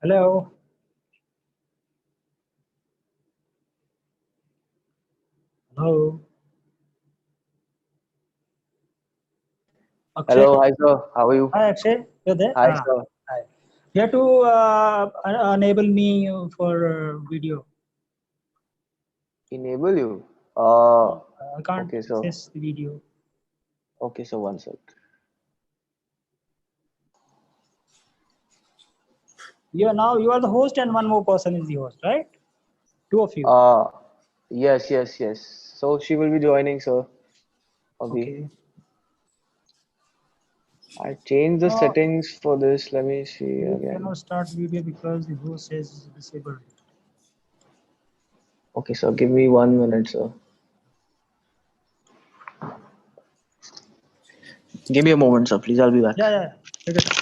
Hello. Hello. Akshay. Hello, hi sir. How are you? Hi, Akshay. You're there? Hi sir. Hi. You have to enable me for video. Enable you. I can't Okay, sir. access the video. Okay, so one sec. You are the host and one more person is the host, right? Two of you. Yes. So she will be joining, sir. Okay. I changed the No, settings for this. Let me see you again. cannot start video because the host is disabled. Okay, sir. Give me 1 minute, sir. Give me a moment, sir. Please, I'll be back. Yeah. Take it.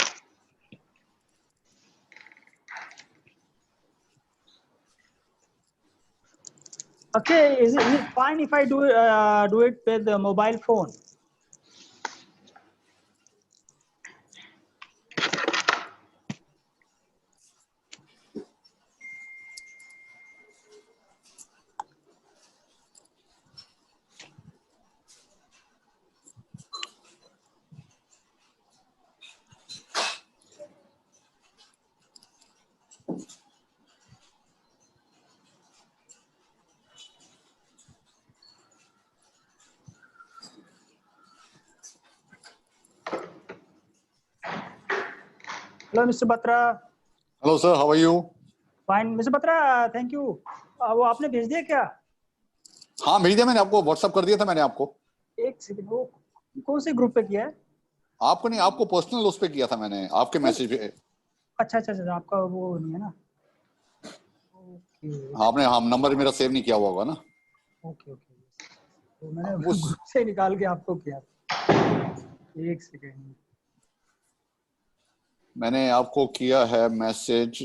Okay, is it fine if I do it with the mobile phone? Hello, Mr. Batra. Hello sir, how are you? Fine, Mr. Batra. Thank you. वो आपने भेज दिया क्या? हाँ भेज दिया मैंने आपको, व्हाट्सएप कर दिया था मैंने आपको। एक सेकंड, वो कौन से ग्रुप पे किया है? आपको नहीं, आपको पर्सनल उस पे किया था मैंने, आपके मैसेज पे। अच्छा, आपका वो नहीं है ना? ओके। हाँ, आपने नंबर मेरा सेव नहीं किया हुआ होगा ना? ओके। तो मैंने ग्रुप से निकाल के आपको किया। एक सेकंड। मैंने आपको किया है मैसेज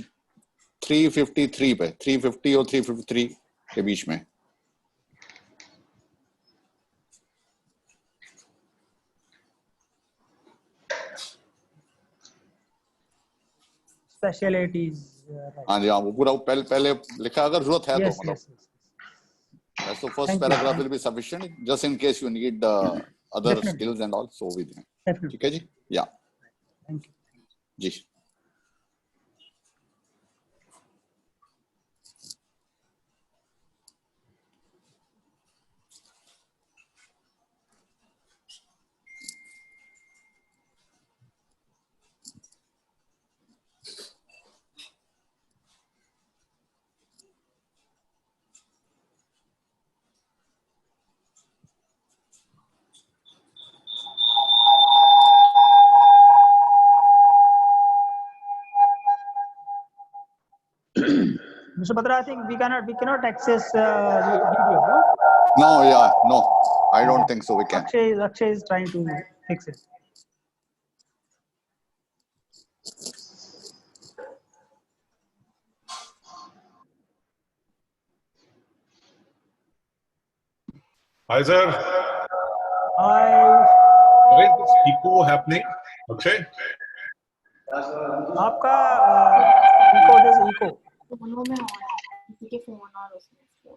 353 पे, 350 और 353 के बीच में। स्पेशलिटीज। हाँ जी, हाँ, वो पूरा पहले लिखा, अगर जरूरत है तो मतलब। So first paragraph will be sufficient, just in case you need other skills and all, so with me. ठीक है जी? Yeah. Thank you. जी. Mr. Batra, I think we cannot access video. No, I don't think so. We can. Akshay is trying to fix it. Hi sir. Hi. Why is this echo happening? Akshay? आपका eco, there's echo. दोनों में on है, किसी के phone और उसमें।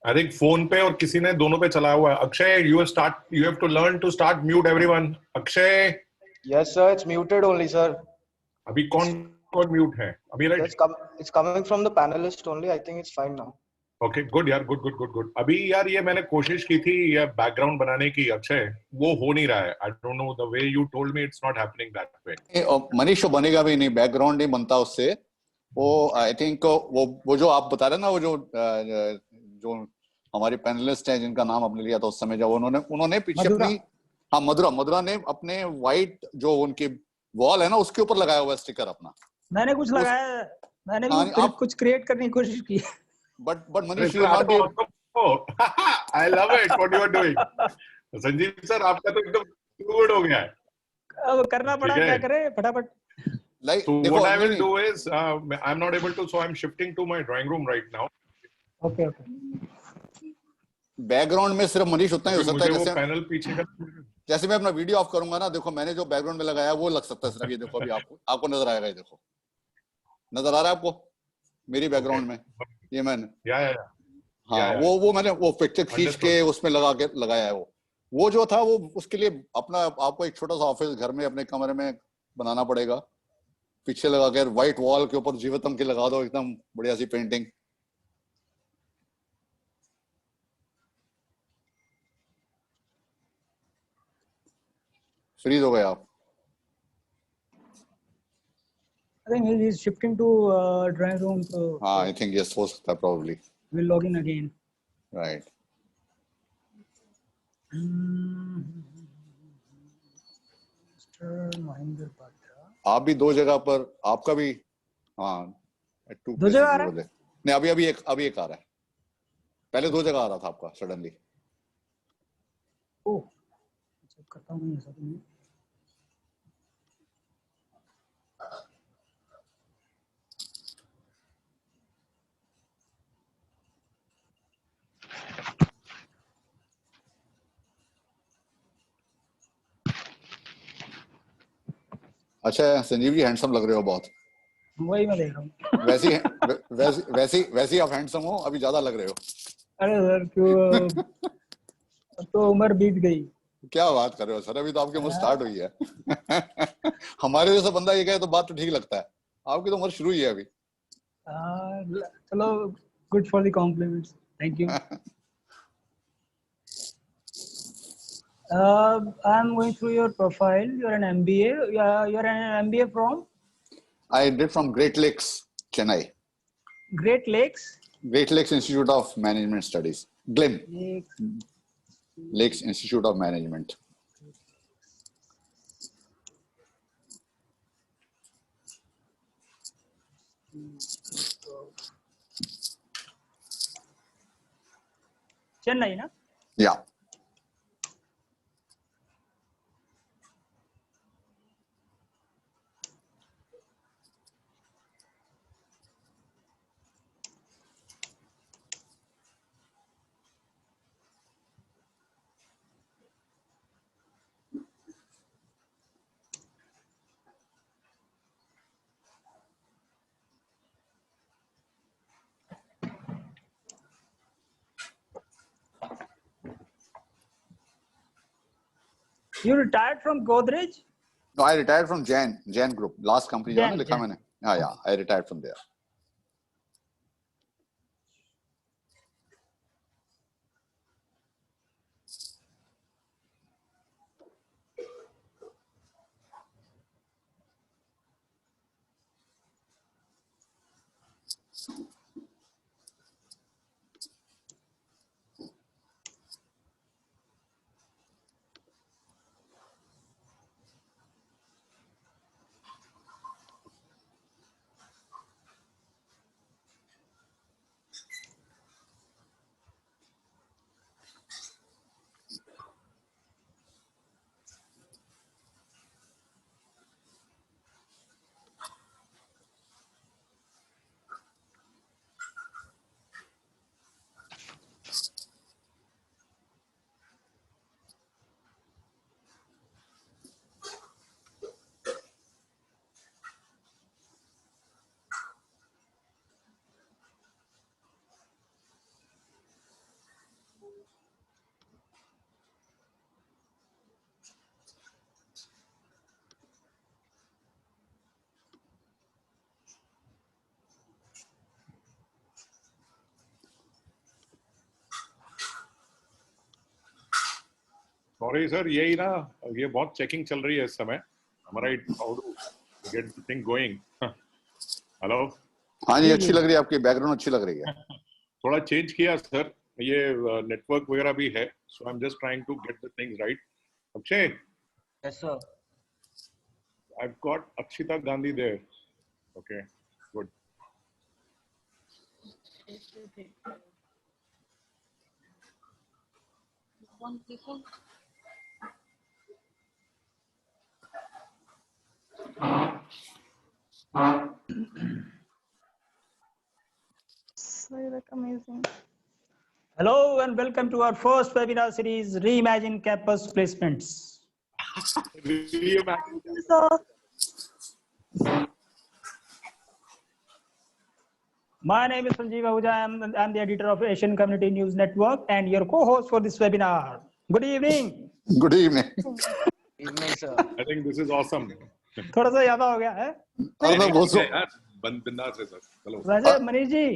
I think phone पे और किसी ने दोनों पे चलाया हुआ है। Akshay, you have to learn to start mute everyone. Akshay. Yes sir, it's muted only sir. अभी कौन mute है? अभी right? It's coming from the panelist only. I think it's fine now. Okay, good यार, good. अभी यार ये मैंने कोशिश की थी ये बैकग्राउंड बनाने की, अक्षय, वो हो नहीं रहा है. I don't know, the way you told me it's not happening that way. Manish तो बनेगा भी नहीं, बैकग्राउंड नहीं बनता उससे। वो आई थिंक वो जो आप बता रहे ना, वो जो हमारे पैनलिस्ट हैं जिनका नाम आपने लिया था उस समय, जब उन्होंने पीछे अपनी, हाँ, मधुरा ने अपने व्हाइट जो उनकी वॉल है ना उसके ऊपर लगाया हुआ स्टिकर अपना। मैंने कुछ लगाया, मैंने भी कुछ क्रिएट करने की कोशिश की। But Manish, you will not be. I love it what you are doing. Sanjeev sir, आपका तो एकदम गुड हो गया है। अब करना पड़ा, क्या करें फटाफट। Like, so what I will do is I'm not able to, so I'm shifting to my drawing room right now. Okay. Background में सिर्फ मनीष उतना ही हो सकता मुझे है वो जैसे पैनल पीछे का जैसे मैं अपना वीडियो ऑफ करूंगा ना, देखो मैंने जो बैकग्राउंड में लगाया वो लग सकता है सिर्फ। ये देखो अभी आपको नजर आएगा, ये देखो नजर आ रहा है आपको मेरी बैकग्राउंड में, ये मैंने या हाँ या वो मैंने वो पिक्चर खींच के अंडरस्टूड। उसमें लगाया है। वो जो था वो उसके लिए अपना आपको एक छोटा सा ऑफिस घर में अपने कमरे में बनाना पड़ेगा, पीछे लगा के व्हाइट वॉल के ऊपर जीवतम की लगा दो एकदम बढ़िया सी पेंटिंग। फ्रीज हो गए आप? I think he's shifting to drawing room, so हाँ आई थिंक यस, हो सकता है probably, we'll log in again. Right. Mr. Mahinder Batra. आप भी दो जगह पर, आपका भी हाँ दो जगह आ रहा है? नहीं अभी एक आ रहा है, पहले दो जगह आ रहा था आपका सडनली। ओह, चेक करता हूँ ऐसा तो नहीं। अच्छा संजीव जी हैंडसम लग रहे हो बहुत। वही मैं देख रहा हूँ। वैसे आप हैंडसम हो, अभी ज्यादा लग रहे हो। अरे सर क्यों, अब तो उम्र बीत गई। क्या बात कर रहे हो सर, अभी तो आपकी उम्र स्टार्ट हुई है। हमारे जैसा बंदा ये कहे तो बात तो ठीक लगता है, आपकी तो उम्र शुरू ही है अभी। चलो, good for the compliments, thank you. I'm going through your profile. You're an MBA. You're an MBA from I did from Great Lakes, Chennai. Great Lakes. Great Lakes Institute of Management Studies. GLIM. Lakes Institute of Management. Chennai, na? Yeah. You retired from Godrej? No, I retired from Jain Group. Last company जो है ना लिखा Jain. मैंने। हाँ yeah, I retired from there. Sorry sir, यही ना, ये बहुत चेकिंग चल रही है इस समय हमारा। How to get the thing going. Hello. हाँ जी, अच्छी लग रही है आपकी बैकग्राउंड, अच्छी लग रही है। थोड़ा चेंज किया सर, ये नेटवर्क वगैरह भी है, so I am just trying to get the things right. Akshay, Yes, sir. I've got Akshita Gandhi there. Okay, good. One people. So you look amazing. Hello and welcome to our first webinar series, Reimagine Campus Placements. Reimagine. My name is Sanjeev Ahuja. I'm the editor of Asian Community News Network and your co-host for this webinar. Good evening. Good evening. Evening, sir. I think this is awesome. थोड़ा सा ज्यादा हो गया है अर्नब वो सो यार बिंदास है सर. चलो. वैसे मनीष जी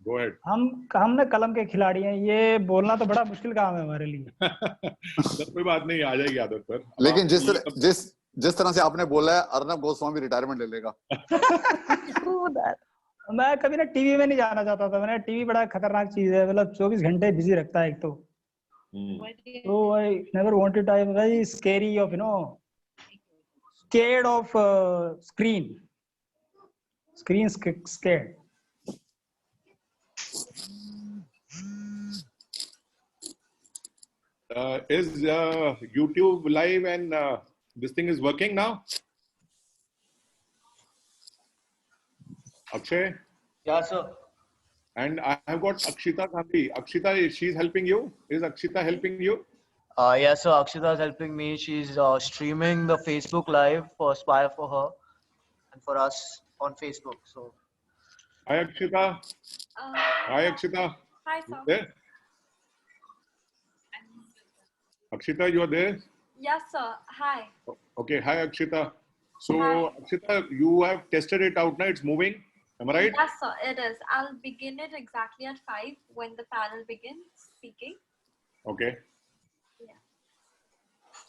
Go ahead. हम ना कलम के खिलाड़ी हैं, ये बोलना तो बड़ा मुश्किल काम है हमारे लिए. सर कोई बात नहीं, आ जाएगी आदत पर. लेकिन जिस तरह से आपने बोला है, अर्नब गोस्वामी रिटायरमेंट ले लेगा. मैं कभी ना टीवी में नहीं जाना चाहता था. मैंने टीवी बड़ा खतरनाक चीज है, मतलब 24 घंटे बिजी रखता है एक तो. So I never wanted. I am very scary of scared of screen scared. Is YouTube live and this thing is working now? Akshay? Yeah, sir. And I have got Akshita Gandhi. Akshita, she's helping you? Is Akshita helping you? Yeah, so Akshita is helping me. She's streaming the Facebook Live for Aspire for her and for us on Facebook. So, Hi Akshita. Hi Akshita. Hi, sir. There? Akshita, you are there? Yes, sir. Hi. Okay. Hi Akshita. So Hi. Akshita, you have tested it out now. It's moving. Am I right? Yes, sir. It is. I'll begin it exactly at 5 when the panel begins speaking. Okay. Yeah.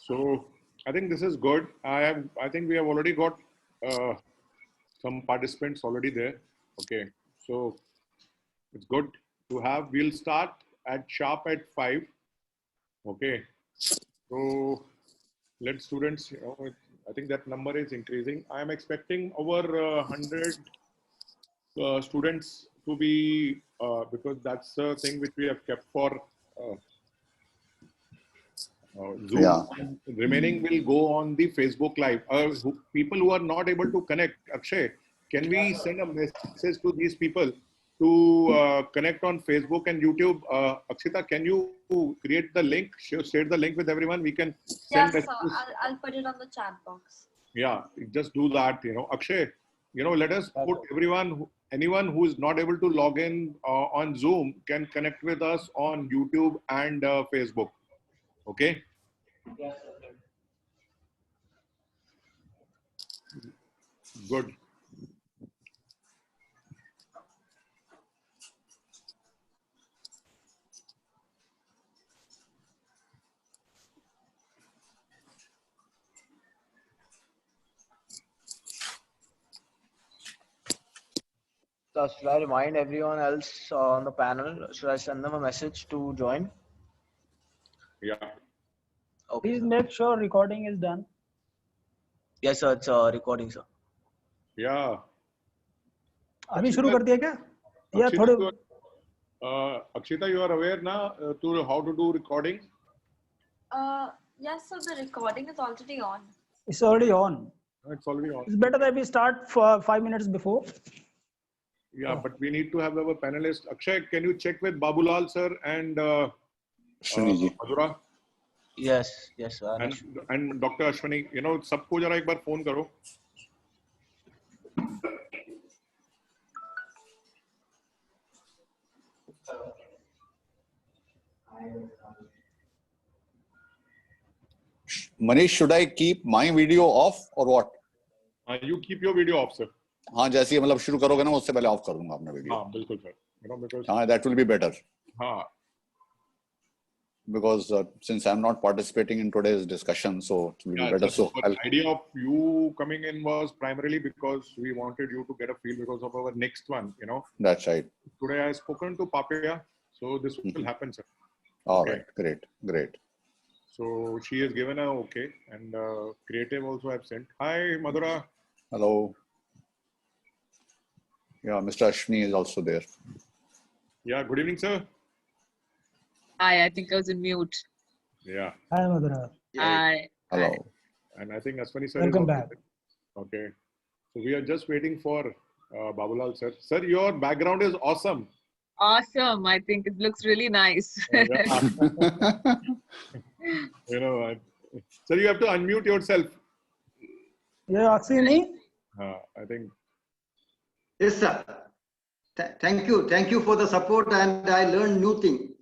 So I think this is good. I think we have already got some participants already there. Okay. So it's good to have. We'll start at sharp at 5. Okay. So let students, I think that number is increasing. I am expecting over 100 students to be, because that's the thing which we have kept for Zoom. Yeah. Remaining will go on the Facebook Live. People who are not able to connect, Akshay, can we send a message to these people to connect on Facebook and YouTube? Akshita, can you create the link, share the link with everyone? We can send Yes, sir. messages. I'll put it on the chat box. Yeah, just do that. Akshay, let us put anyone who is not able to log in on Zoom can connect with us on YouTube and Facebook. Okay. Good. so should I remind everyone else on the panel? Should I send them a message to join? Yeah. Okay. Please make sure recording is done. Yes, sir. It's recording, sir. Yeah. अभी शुरू कर दिया क्या? या Akshita, थोड़े Akshita, you are aware now to how to do recording? Yes, so the recording is already on. It's already on. It's already on. It's better that we start for 5 minutes before. Yeah, but we need to have our panelists. Akshay, can you check with Babulal sir and Ashwini ji. Madhura Yes, sir. and Dr. Ashwini? सबको जरा एक बार phone करो. Manish, should I keep my video off or what? You keep your video off, sir. हाँ, जैसे ही मतलब शुरू करोगे ना, उससे पहले ऑफ कर दूंगा अपना वीडियो. हाँ, बिल्कुल sir. Because हाँ, that will be better. हाँ. Because since I'm not participating in today's discussion, so it will be better. So the idea of you coming in was primarily because we wanted you to get a feel because of our next one, That's right. Today I have spoken to Papaya, so this will happen, sir. All Okay. right, great. So she has given a okay, and creative also have sent. Hi, Madhura. Hello. Yeah, Mr. Ashwini is also there. Yeah, good evening, sir. Hi, I think I was in mute. Yeah, Hi, Madhura. Hi. Hello. and I think Ashwani sir Welcome is also back. there. Okay, so we are just waiting for Babulal sir. Sir, your background is awesome. awesome. I think it looks really nice. Yeah. You know, so you have to unmute yourself. Yeah, Akshi, me? I think. Yes, sir. Thank you for the support, and I learned new thing.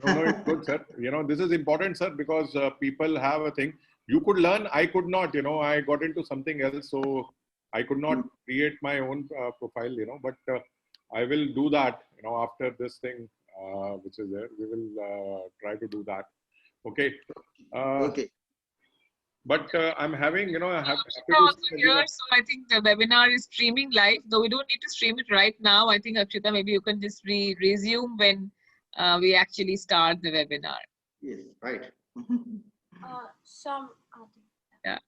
No, it's good, sir. You know, this is important, sir, because people have a thing. You could learn, I could not. You know, I got into something else, so I could not create my own profile. You know, but I will do that. You know, after this thing, which is there, we will try to do that. Okay. Okay. But I'm having, you know, I have Akshita also here, so I think the webinar is streaming live. Though we don't need to stream it right now. I think Akshita, maybe you can just resume when we actually start the webinar. Yes, right. Some. Yeah.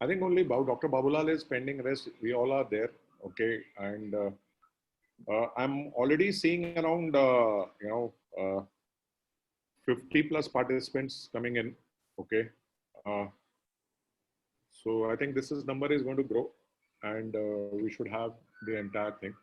I think only Dr. Babulal is pending rest. We all are there. Okay. And I'm already seeing around, 50 plus participants coming in. Okay. So I think this number is going to grow, and we should have the entire thing.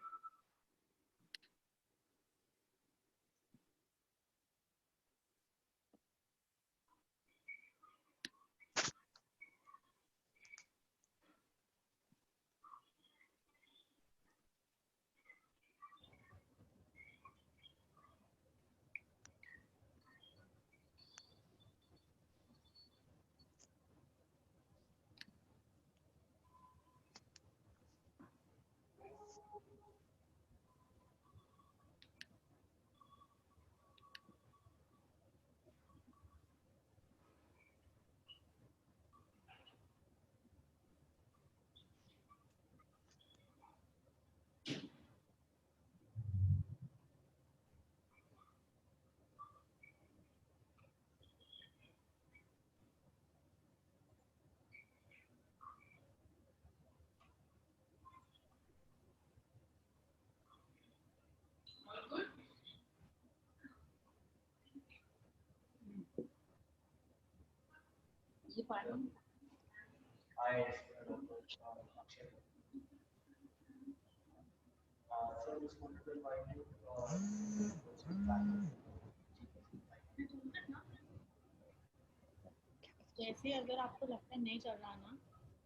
जैसे अगर आपको लगता है नहीं चल रहा ना,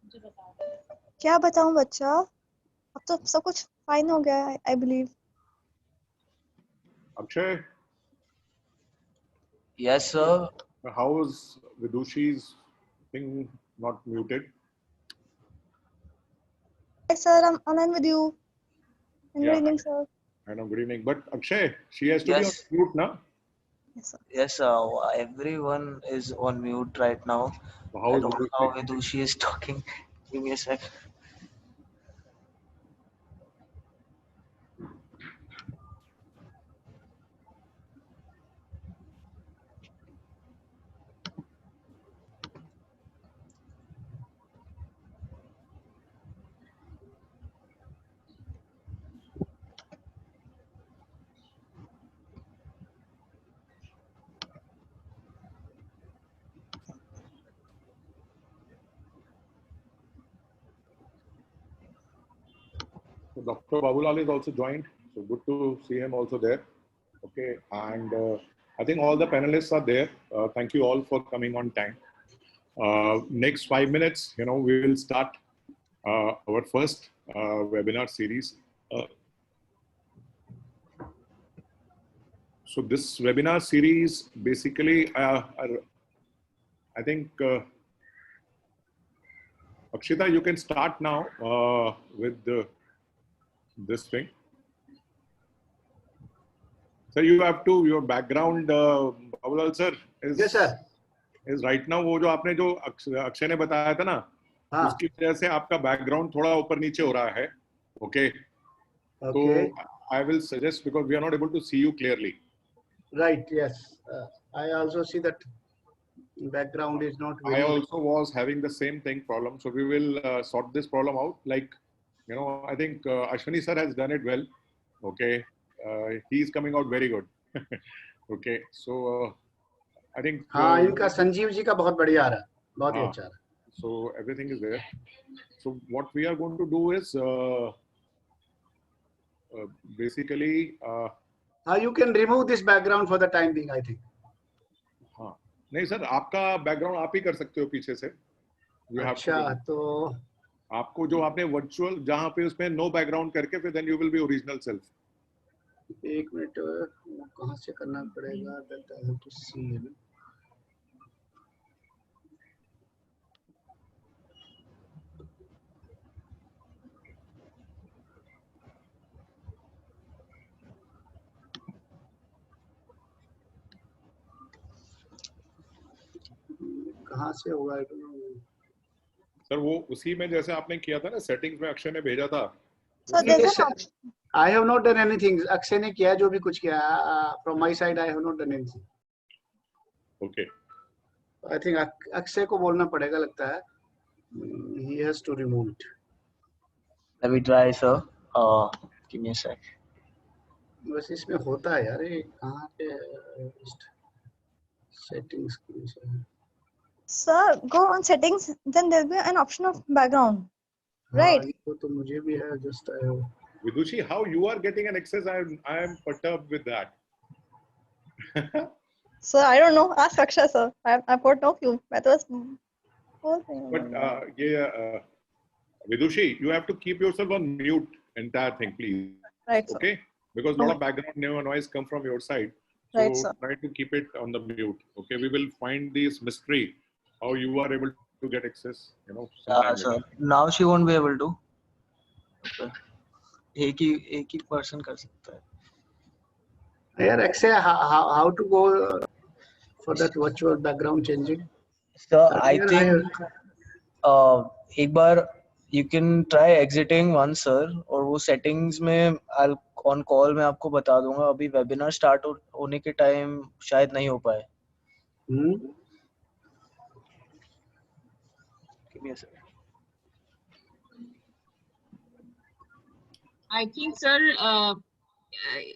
मुझे बता दो। क्या बताऊं बच्चा, अब तो सब कुछ फाइन हो गया है, I believe. Akshay. Yes, sir. How is Vidushi's thing not muted? Hi sir, I'm online with you. Good evening, sir. I know, good evening. But Akshay, she has to Yes. be on mute now. Yes, sir. Yes, everyone is on mute right now. So how I is don't know Vidushi? how Vidushi is talking. Give me a sec. So Dr. Babulal is also joined. So good to see him also there. Okay. And I think all the panelists are there. Thank you all for coming on time. Next 5 minutes, you know, we will start our first webinar series. So this webinar series, basically, I think, Akshita, you can start now with this thing. So you have to, your background, Babulal sir, is, Yes, sir. is right now वो जो आपने जो अक्षय ने बताया था ना, उसकी वजह से आपका background थोड़ा ऊपर नीचे हो रहा है. Okay. So I will suggest, because we are not able to see you clearly. Right. Yes. I also see that background is not very. I also was having the same problem. So we will sort this problem out. Like, you know, I think Ashwini sir has done it well. Okay. He's coming out very good. Okay. So I think. हाँ, इनका संजीव जी का बहुत बढ़िया आ रहा है, बहुत ही अच्छा आ रहा है. So everything is there. So what we are going to do is basically. You can remove this background for the time being, I think. हाँ नहीं सर, आपका बैकग्राउंड आप ही कर सकते हो पीछे से. अच्छा, तो आपको जो आपने वर्चुअल जहाँ पे उसमें नो बैकग्राउंड करके फिर then you will be original self. एक मिनट, कहाँ से करना पड़ेगा? That I have to see. कहाँ से होगा? आई डोंट नो सर वो उसी में जैसे आपने किया था ना, सेटिंग्स में अक्षय ने भेजा था. I have not done anything. Akshay ने किया जो भी कुछ किया. From my side, I have not done anything. Okay. I think Akshay को बोलना पड़ेगा लगता है. He has to remove it. Let me try, sir. Give me a sec. बस इसमें होता है यार, ये कहाँ पे settings? Sir, go on settings, then there'll be an option of background, right? वो तो मुझे भी है. Just Vidushi, how you are getting an access? I am perturbed with that. Sir, I don't know. Ask Akshay, sir. I've got no clue. But Vidushi, you have to keep yourself on mute entire thing, please. Right, sir. Okay, because a lot of background noise come from your side. So Right, sir. try to keep it on the mute. Okay, we will find this mystery how you are able to get access. You know. Sir. Now she won't be able to. Okay. एक ही person कर सकता है. यार Akshay, how to go for that virtual background changing? So I think एक बार you can try exiting once, sir. और वो settings में I'll on call में आपको बता दूंगा. अभी webinar start होने के time शायद नहीं हो पाए. Give me a second. I think, sir,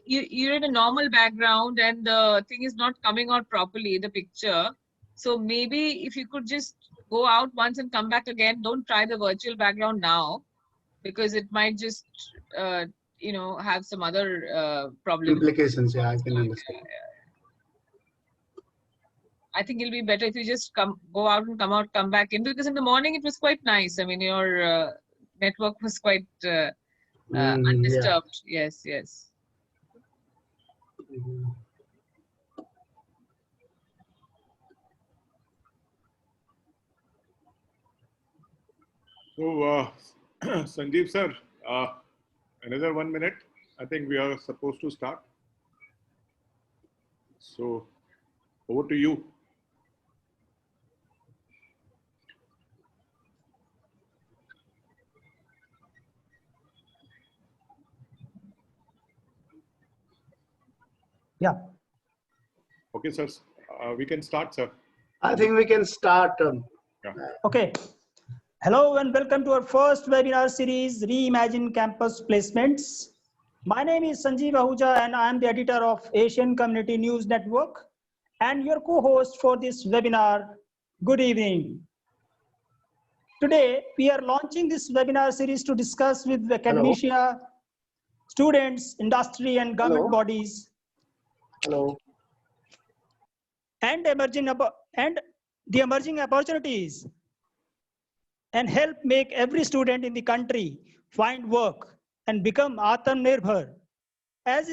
you're in a normal background and the thing is not coming out properly, the picture. So maybe if you could just go out once and come back again. Don't try the virtual background now, because it might just, have some other problems. Implications, yeah, I can understand. I think it'll be better if you just go out and come back in, because in the morning it was quite nice. I mean, your network was quite undisturbed. Yeah. Yes. So, Sanjeev sir, another 1 minute. I think we are supposed to start. So, over to you. Yeah. Okay, sir. We can start, sir. I think we can start. Yeah. Okay. Hello and welcome to our first webinar series, Reimagine Campus Placements. My name is Sanjeev Ahuja and I am the editor of Asian Community News Network and your co-host for this webinar. Good evening. Today, we are launching this webinar series to discuss with academia, students, industry and government bodies. Hello. And the emerging opportunities, and help make every student in the country find work and become Atmanirbhar, as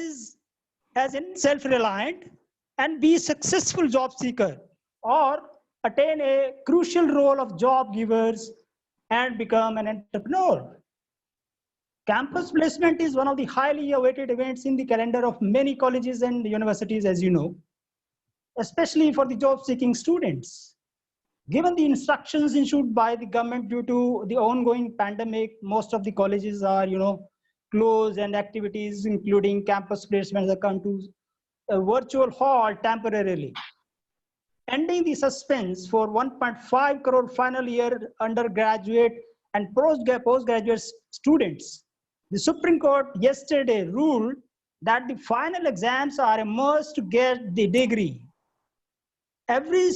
in self-reliant, and be successful job seeker, or attain a crucial role of job givers and become an entrepreneur. Campus placement is one of the highly awaited events in the calendar of many colleges and universities, as you know, especially for the job-seeking students. Given the instructions issued by the government due to the ongoing pandemic, most of the colleges are, closed, and activities, including campus placements, have come to a virtual halt temporarily. Ending the suspense for 1.5 crore final year undergraduate and postgraduate students. The Supreme Court yesterday ruled that the final exams are a must to get the degree. Every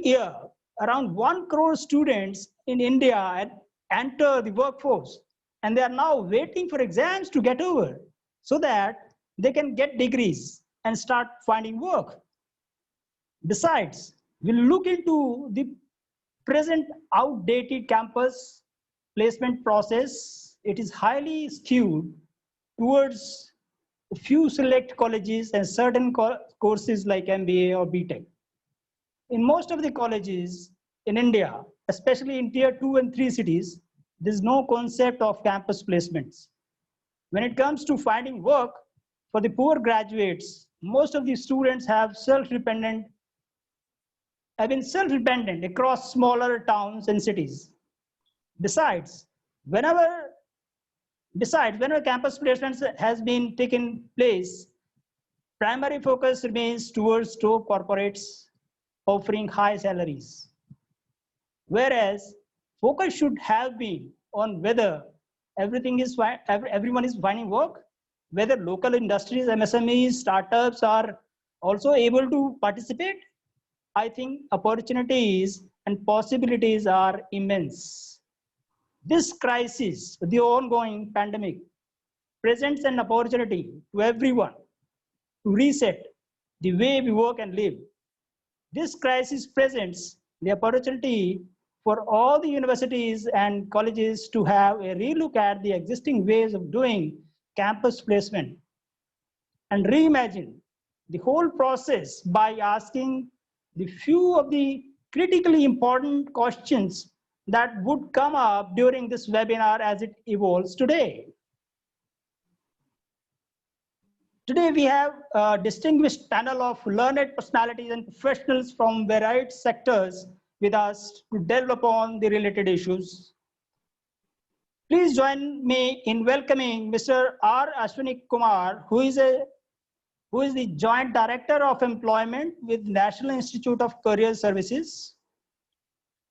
year, around 1 crore students in India enter the workforce, and they are now waiting for exams to get over so that they can get degrees and start finding work. Besides, we'll look into the present outdated campus placement process. It is highly skewed towards a few select colleges and certain courses like MBA or BTech. In most of the colleges in India, especially in tier 2 and 3 cities, there's no concept of campus placements. When it comes to finding work for the poor graduates, most of the students have been self-dependent across smaller towns and cities. Besides, whenever campus placements has been taken place, primary focus remains towards top corporates offering high salaries. Whereas focus should have been on whether everyone is finding work, whether local industries, MSMEs, startups are also able to participate. I think opportunities and possibilities are immense. This crisis, the ongoing pandemic, presents an opportunity to everyone to reset the way we work and live. This crisis presents the opportunity for all the universities and colleges to have a relook at the existing ways of doing campus placement and reimagine the whole process by asking the few of the critically important questions that would come up during this webinar as it evolves today. Today we have a distinguished panel of learned personalities and professionals from varied sectors with us to delve upon the related issues. Please join me in welcoming Mr. R. Ashwini Kumar, who is the Joint Director of Employment with National Institute of Career Services,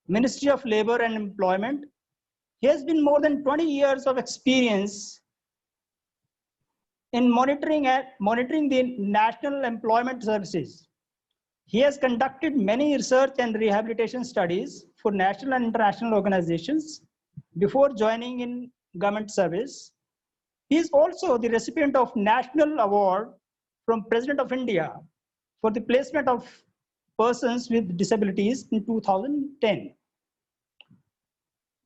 Ministry of Labor and Employment. He has been more than 20 years of experience in monitoring the national employment services. He has conducted many research and rehabilitation studies for national and international organizations before joining in government service. He is also the recipient of National Award from President of India for the placement of persons with disabilities in 2010.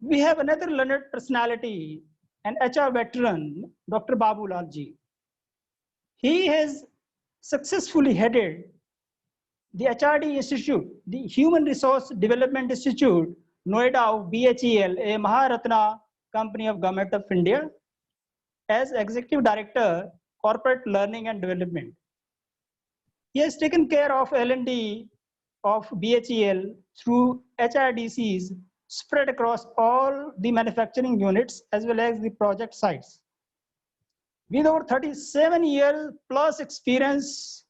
We have another learned personality, an HR veteran, Dr. Babu Lalji. He has successfully headed the HRD Institute, the Human Resource Development Institute, Noida of BHEL, a Maharatna company of Government of India, as Executive Director, Corporate Learning and Development. He has taken care of L&D of BHEL through HRDCs spread across all the manufacturing units as well as the project sites. With over 37 years plus experience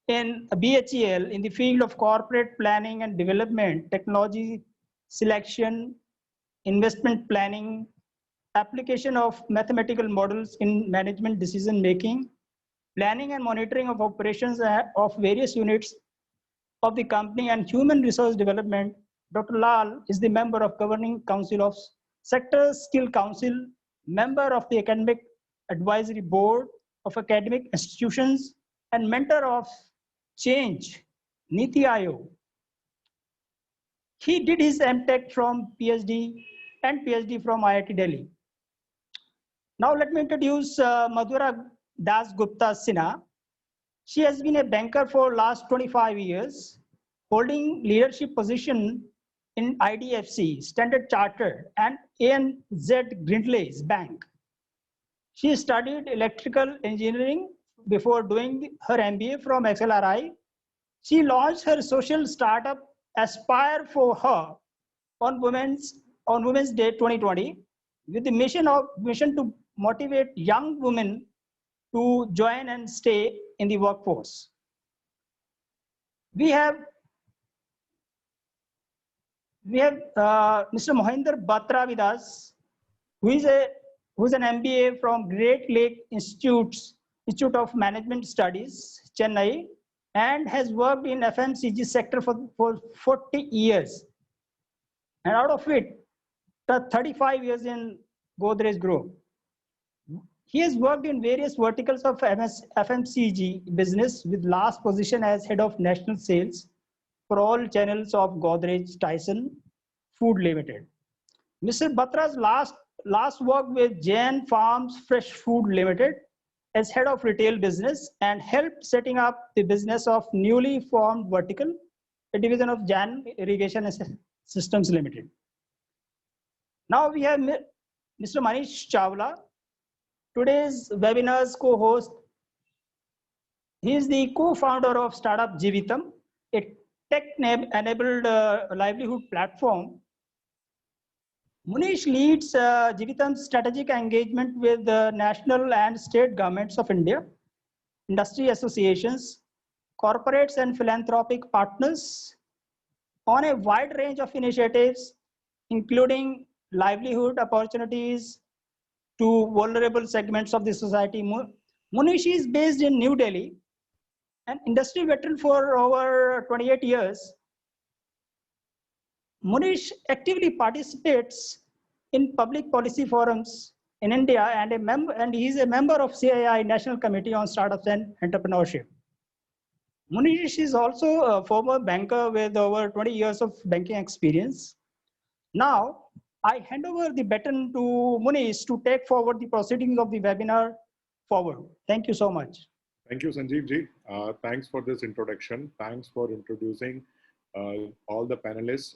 in BHEL in the field of corporate planning and development, technology selection, investment planning, application of mathematical models in management decision making, planning and monitoring of operations of various units of the company, and human resource development, Dr. Lal is the member of Governing Council of Sector Skill Council, member of the Academic Advisory Board of Academic Institutions, and mentor of Change, Niti Aayog. He did his MTech from PhD and PhD from IIT Delhi. Now let me introduce Madhura Das Gupta Sinha. She has been a banker for last 25 years, holding leadership position in IDFC, Standard Chartered, and ANZ Grindlays Bank. She studied electrical engineering before doing her MBA from XLRI. She launched her social startup Aspire for Her on Women's Day 2020 with the mission to motivate young women to join and stay in the workforce. We have Mr. Mohinder Batra with us, who is an MBA from Great Lake Institute of Management Studies, Chennai, and has worked in FMCG sector for 40 years and out of it, 35 years in Godrej Group. He has worked in various verticals of FMCG business with last position as head of national sales for all channels of Godrej Tyson Food Limited. Mr. Batra's last work with Jain Farms Fresh Food Limited as head of retail business and helped setting up the business of newly formed vertical, a division of Jain Irrigation Systems Limited. Now we have Mr. Manish Chawla, today's webinar's co-host. He is the co-founder of startup Jivitam, a tech-enabled livelihood platform. Munish leads Jivitam's strategic engagement with the national and state governments of India, industry associations, corporates and philanthropic partners on a wide range of initiatives, including livelihood opportunities to vulnerable segments of the society. Munish is based in New Delhi, an industry veteran for over 28 years. Munish actively participates in public policy forums in India and he is a member of CII National Committee on Startups and Entrepreneurship. Munish is also a former banker with over 20 years of banking experience. Now, I hand over the baton to Munish to take forward the proceedings of the webinar forward. Thank you so much. Thank you, Sanjeev ji. Thanks for this introduction. Thanks for introducing all the panelists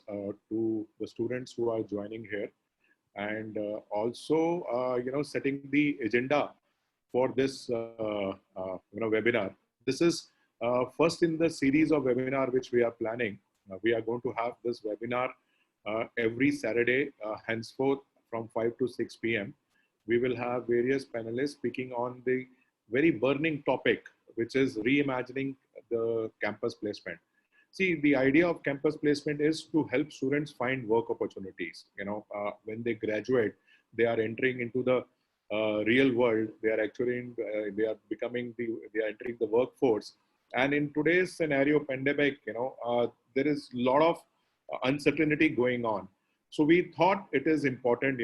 to the students who are joining here, and also setting the agenda for this webinar. This is first in the series of webinar which we are planning. We are going to have this webinar every Saturday, henceforth from 5 to 6 p.m. We will have various panelists speaking on the very burning topic, which is reimagining the campus placement. See, the idea of campus placement is to help students find work opportunities. When they graduate, they are entering into the real world. They are actually they are entering the workforce. And in today's scenario, pandemic, there is a lot of uncertainty going on. So we thought it is important,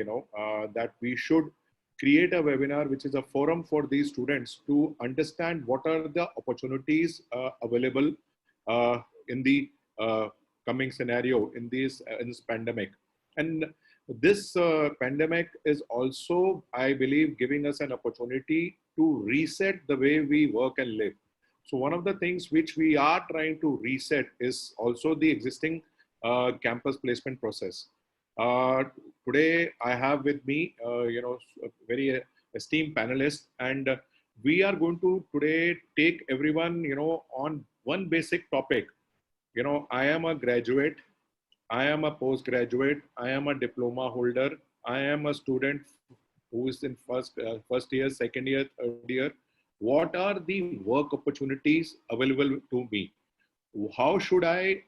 that we should create a webinar which is a forum for these students to understand what are the opportunities available in the coming scenario in this pandemic. And this pandemic is also, I believe, giving us an opportunity to reset the way we work and live. So one of the things which we are trying to reset is also the existing campus placement process. Today I have with me, very esteemed panelists, and we are going to today take everyone, on one basic topic. I am a graduate, I am a postgraduate, I am a diploma holder, I am a student who is in first year, second year, third year. What are the work opportunities available to me? How should I,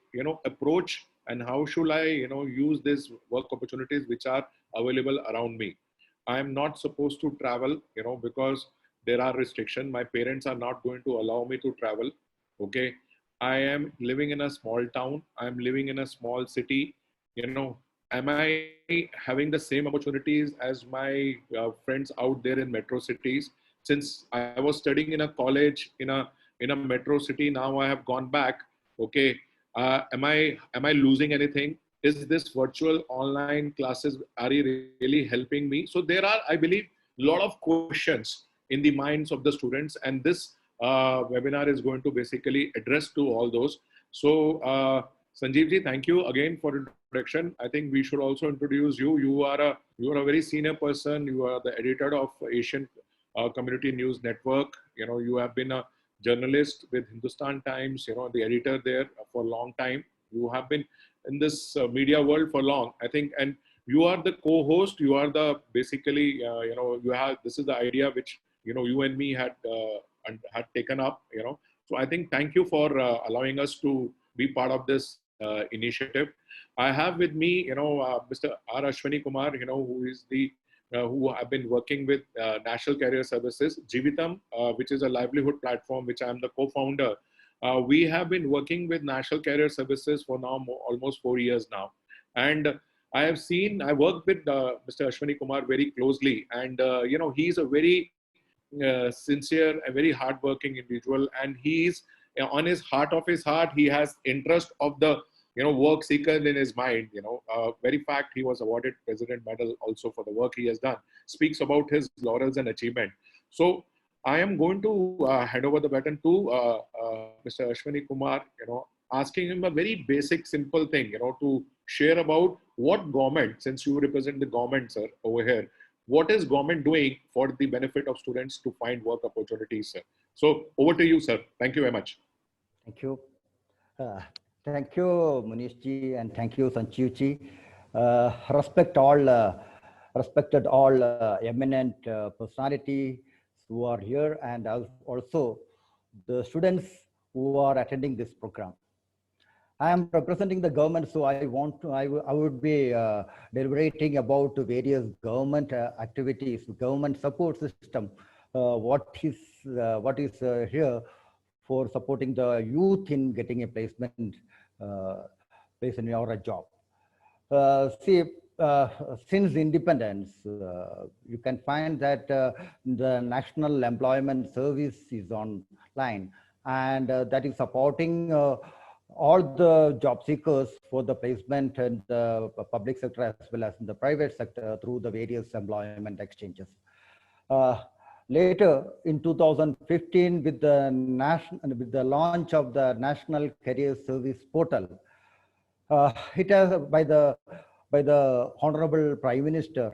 approach, and how should I, use these work opportunities which are available around me? I am not supposed to travel, because there are restrictions. My parents are not going to allow me to travel. Okay. I am living in a small town. I'm living in a small city. Am I having the same opportunities as my friends out there in metro cities? Since I was studying in a college in a metro city, now I have gone back. Okay. Am I losing anything? Is this virtual online classes, are you really helping me? So there are, I believe, a lot of questions in the minds of the students, and this webinar is going to basically address to all those. So Sanjeev ji, thank you again for introduction. I think we should also introduce you. You are a very senior person. You are the editor of Asian Community News Network. You have been a journalist with Hindustan Times, the editor there for a long time. You have been in this media world for long, I think, and you are the co-host. You are the basically, this is the idea which, you and me had taken up, So I think thank you for allowing us to be part of this initiative. I have with me, Mr. R. Ashwani Kumar, who is the who have been working with National Career Services, Jivitam, which is a livelihood platform, which I am the co-founder. We have been working with National Career Services for now almost 4 years now. And I worked with Mr. Ashwani Kumar very closely, and he's a very sincere and very hardworking individual, and he's on his heart of his heart, he has interest of the work seeker in his mind. Very fact he was awarded President Medal also for the work he has done speaks about his laurels and achievement. So I am going to hand over the baton to Mr. Ashwani Kumar, asking him a very basic, simple thing, to share about what government, since you represent the government, sir, over here, what is government doing for the benefit of students to find work opportunities, sir? So over to you, sir. Thank you very much. Thank you. Thank you, Munish ji, and thank you, Sanjeev ji. Respected all eminent personalities who are here, and also the students who are attending this program. I am representing the government, so I would be deliberating about various government activities, government support system, what is here for supporting the youth in getting a placement or a job. Since independence, you can find that the National Employment Service is online, and that is supporting all the job seekers for the placement in the public sector as well as in the private sector through the various employment exchanges. Later in 2015, with the launch of the National Career Service Portal, it has by the Honorable Prime Minister,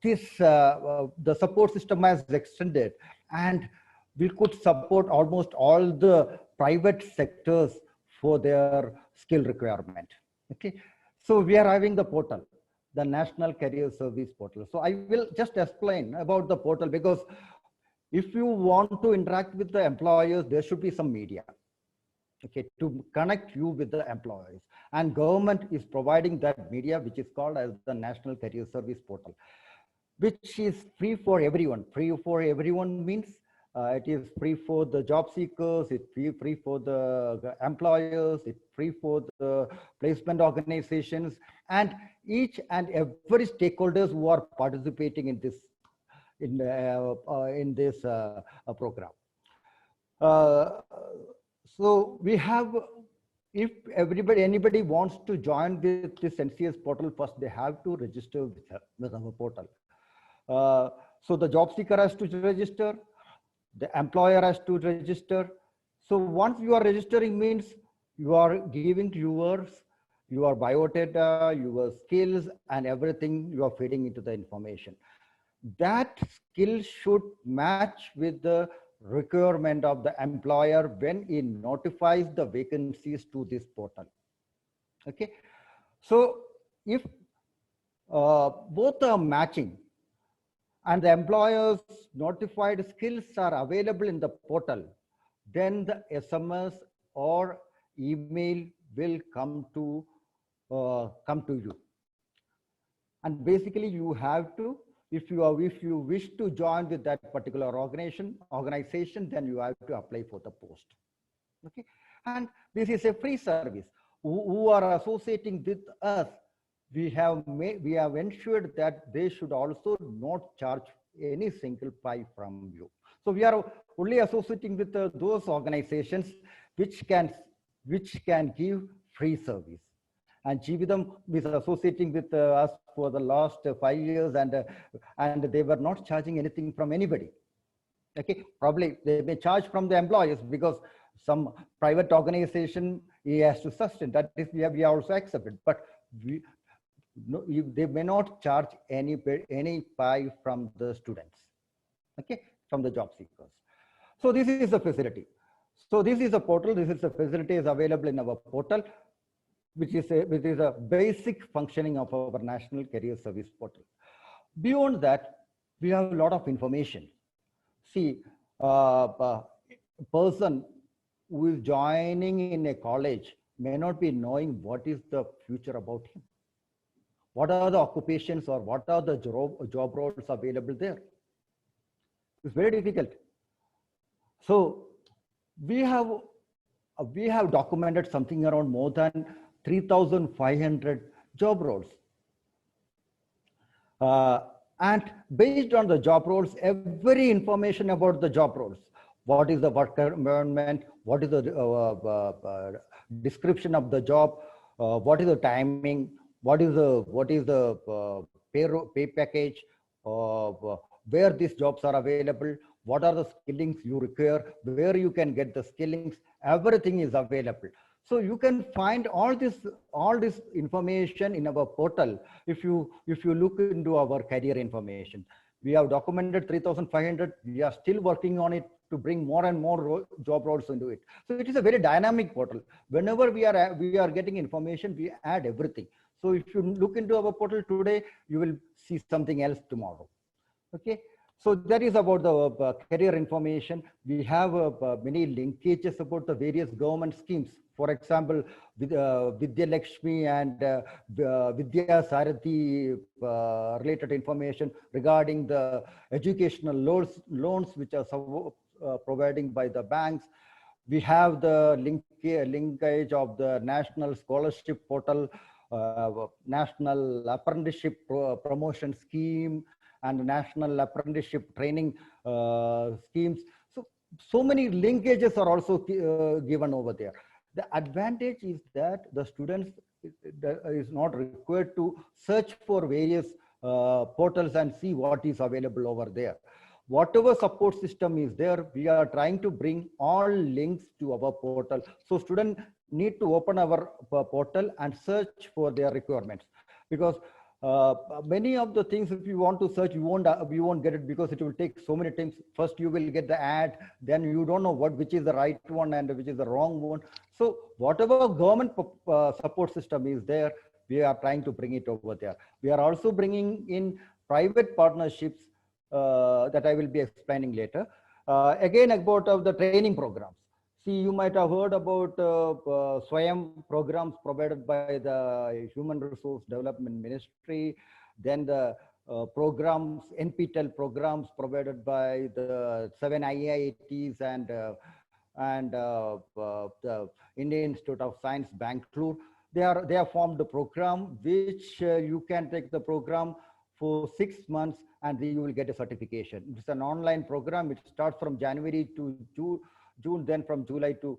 the support system has extended, and we could support almost all the private sectors for their skill requirement. Okay, so we are having the portal, the National Career Service Portal. So I will just explain about the portal, because if you want to interact with the employers, there should be some media, okay, to connect you with the employers. And government is providing that media, which is called as the National Career Service Portal, which is free for everyone. Free for everyone means it is free for the job seekers, it's free for the employers, it's free for the placement organizations, and each and every stakeholders who are participating in this program. So we have, if anybody wants to join with this NCS portal, first they have to register with our portal. So the job seeker has to register, the employer has to register. So once you are registering means you are giving your biodata, your skills and everything you are feeding into the information. That skill should match with the requirement of the employer when he notifies the vacancies to this portal. Okay, so if both are matching and the employer's notified skills are available in the portal, then the SMS or email will come to you. And basically you have to, if you wish to join with that particular organization, then you have to apply for the post. Okay, and this is a free service. Who are associating with us, we have ensured that they should also not charge any single pie from you. So we are only associating with those organizations which can give free service. And Jeevidam is associating with us for the last 5 years, and they were not charging anything from anybody. Okay, probably they may charge from the employers because some private organization he has to sustain. That is, we also accepted, but they may not charge any pie from the students. Okay, from the job seekers. So this is a facility. So this is a portal. This is a facility is available in our portal, which is a basic functioning of our National Career Service Portal. Beyond that, we have a lot of information. See, a person who is joining in a college may not be knowing what is the future about him. What are the occupations or what are the job roles available there? It's very difficult. So we have documented something around more than 3,500 job roles. And based on the job roles, every information about the job roles, what is the work environment, what is the description of the job, what is the timing, what is the pay package, where these jobs are available, what are the skillings you require, where you can get the skillings, everything is available. So you can find all this information in our portal. If you look into our career information, we have documented 3,500. We are still working on it to bring more and more job roles into it. So it is a very dynamic portal. Whenever we are getting information, we add everything. So if you look into our portal today, you will see something else tomorrow. Okay. So that is about the career information. We have many linkages about the various government schemes. For example, with Vidya Lakshmi and Vidya Sarathi related information regarding the educational loans which are providing by the banks. We have the linkage of the National Scholarship Portal, National Apprenticeship Promotion Scheme, and National Apprenticeship Training schemes. So many linkages are also given over there. The advantage is that the students is not required to search for various portals and see what is available over there. Whatever support system is there, we are trying to bring all links to our portal. So students need to open our portal and search for their requirements, because many of the things, if you want to search, you won't get it, because it will take so many times. First you will get the ad, then you don't know which is the right one and which is the wrong one. So whatever government support system is there, we are trying to bring it over there. We are also bringing in private partnerships that I will be explaining later. Again, about the training programs. See, you might have heard about SWAYAM programs provided by the Human Resource Development Ministry, then the programs, NPTEL programs provided by the 7 IITs and the Indian Institute of Science, Bangalore. They have formed a program which you can take the program for 6 months and then you will get a certification. It's an online program. It starts from January to June, then from July to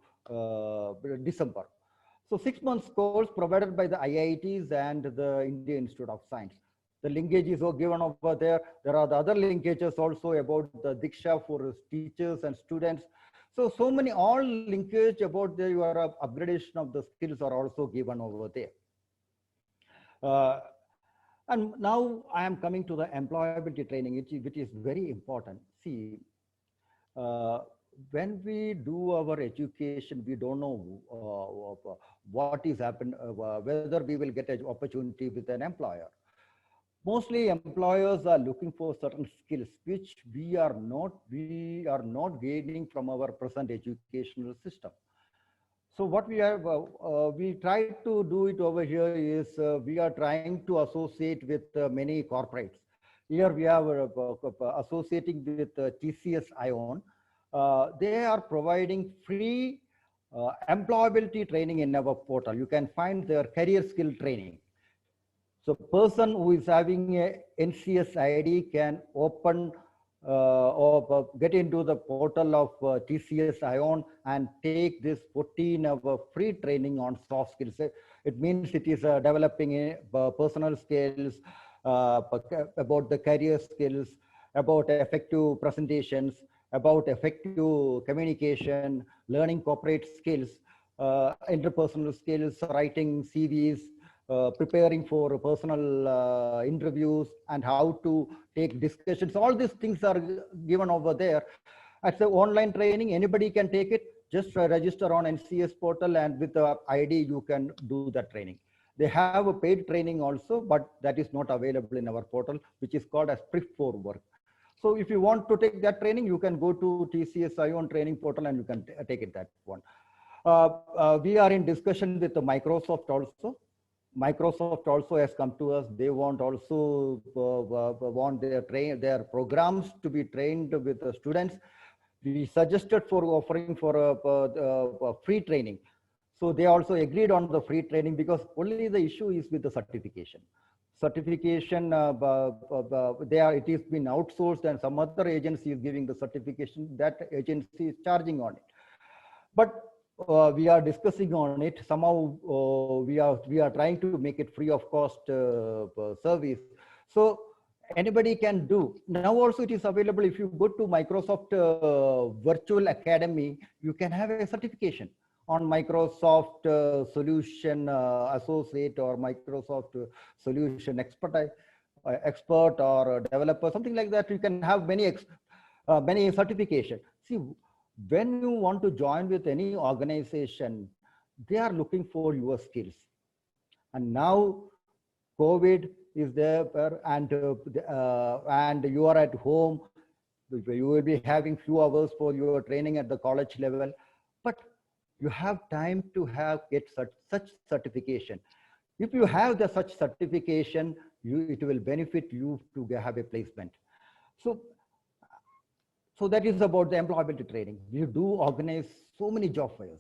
December. So 6 months course provided by the IITs and the Indian Institute of Science. The linkages are given over there. There are the other linkages also about the Diksha for teachers and students. So many, all linkage about your upgradation of the skills are also given over there. And now I am coming to the employability training, which is very important. See, when we do our education, we don't know what is happening, whether we will get an opportunity with an employer. Mostly employers are looking for certain skills which we are not gaining from our present educational system. So what we have, we try to do it over here is we are trying to associate with many corporates. Here we are associating with TCS ION. They are providing free employability training in our portal. You can find their career skill training. So person who is having a NCS ID can open or get into the portal of TCS ION and take this 14-hour free training on soft skills. It means it is developing personal skills, about the career skills, about effective presentations, about effective communication, learning corporate skills, interpersonal skills, writing CVs, preparing for personal interviews, and how to take discussions. All these things are given over there. As an online training, anybody can take it. Just register on NCS portal, and with the ID, you can do that training. They have a paid training also, but that is not available in our portal, which is called as Prep4 Work. So if you want to take that training, you can go to TCS ION training portal and you can take it, that one. We are in discussion with the Microsoft also. Microsoft also has come to us. They want also want their programs to be trained with the students. We suggested for offering for a free training. So they also agreed on the free training because only the issue is with the certification. Certification, it has been outsourced and some other agency is giving the certification, that agency is charging on it. But we are discussing on it. Somehow we are trying to make it free of cost service. So anybody can do. Now also it is available. If you go to Microsoft Virtual Academy, you can have a certification on Microsoft Solution Associate or Microsoft Solution Expert or developer, something like that. You can have many certification. See, when you want to join with any organization, they are looking for your skills. And now COVID is there, and you are at home. You will be having few hours for your training at the college level, but you have time to get such certification. If you have such certification, it will benefit you to have a placement. So that is about the employability training. We do organize so many job fairs.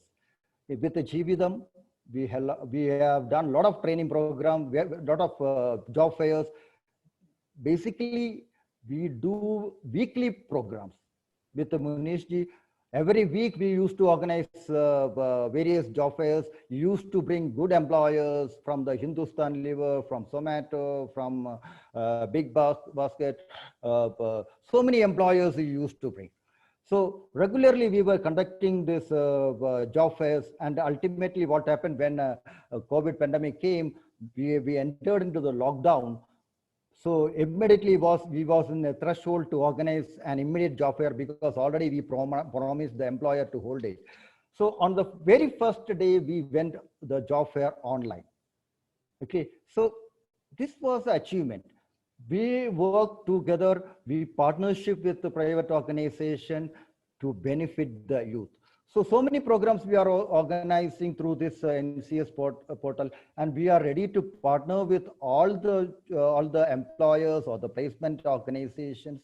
With the Jeevidam, we have done a lot of training programs, a lot of job fairs. Basically, we do weekly programs with the Munishji. Every week we used to organize various job fairs. We used to bring good employers from the Hindustan Lever, from Zomato, from Big Basket. So many employers we used to bring. So regularly we were conducting this job fairs, and ultimately what happened when COVID pandemic came, we entered into the lockdown. So immediately we was in a threshold to organize an immediate job fair because already we promised the employer to hold it. So on the very first day, we went the job fair online. Okay, so this was the achievement. We worked together, we partnership with the private organization to benefit the youth. So many programs we are organizing through this NCS portal, and we are ready to partner with all the employers or the placement organizations.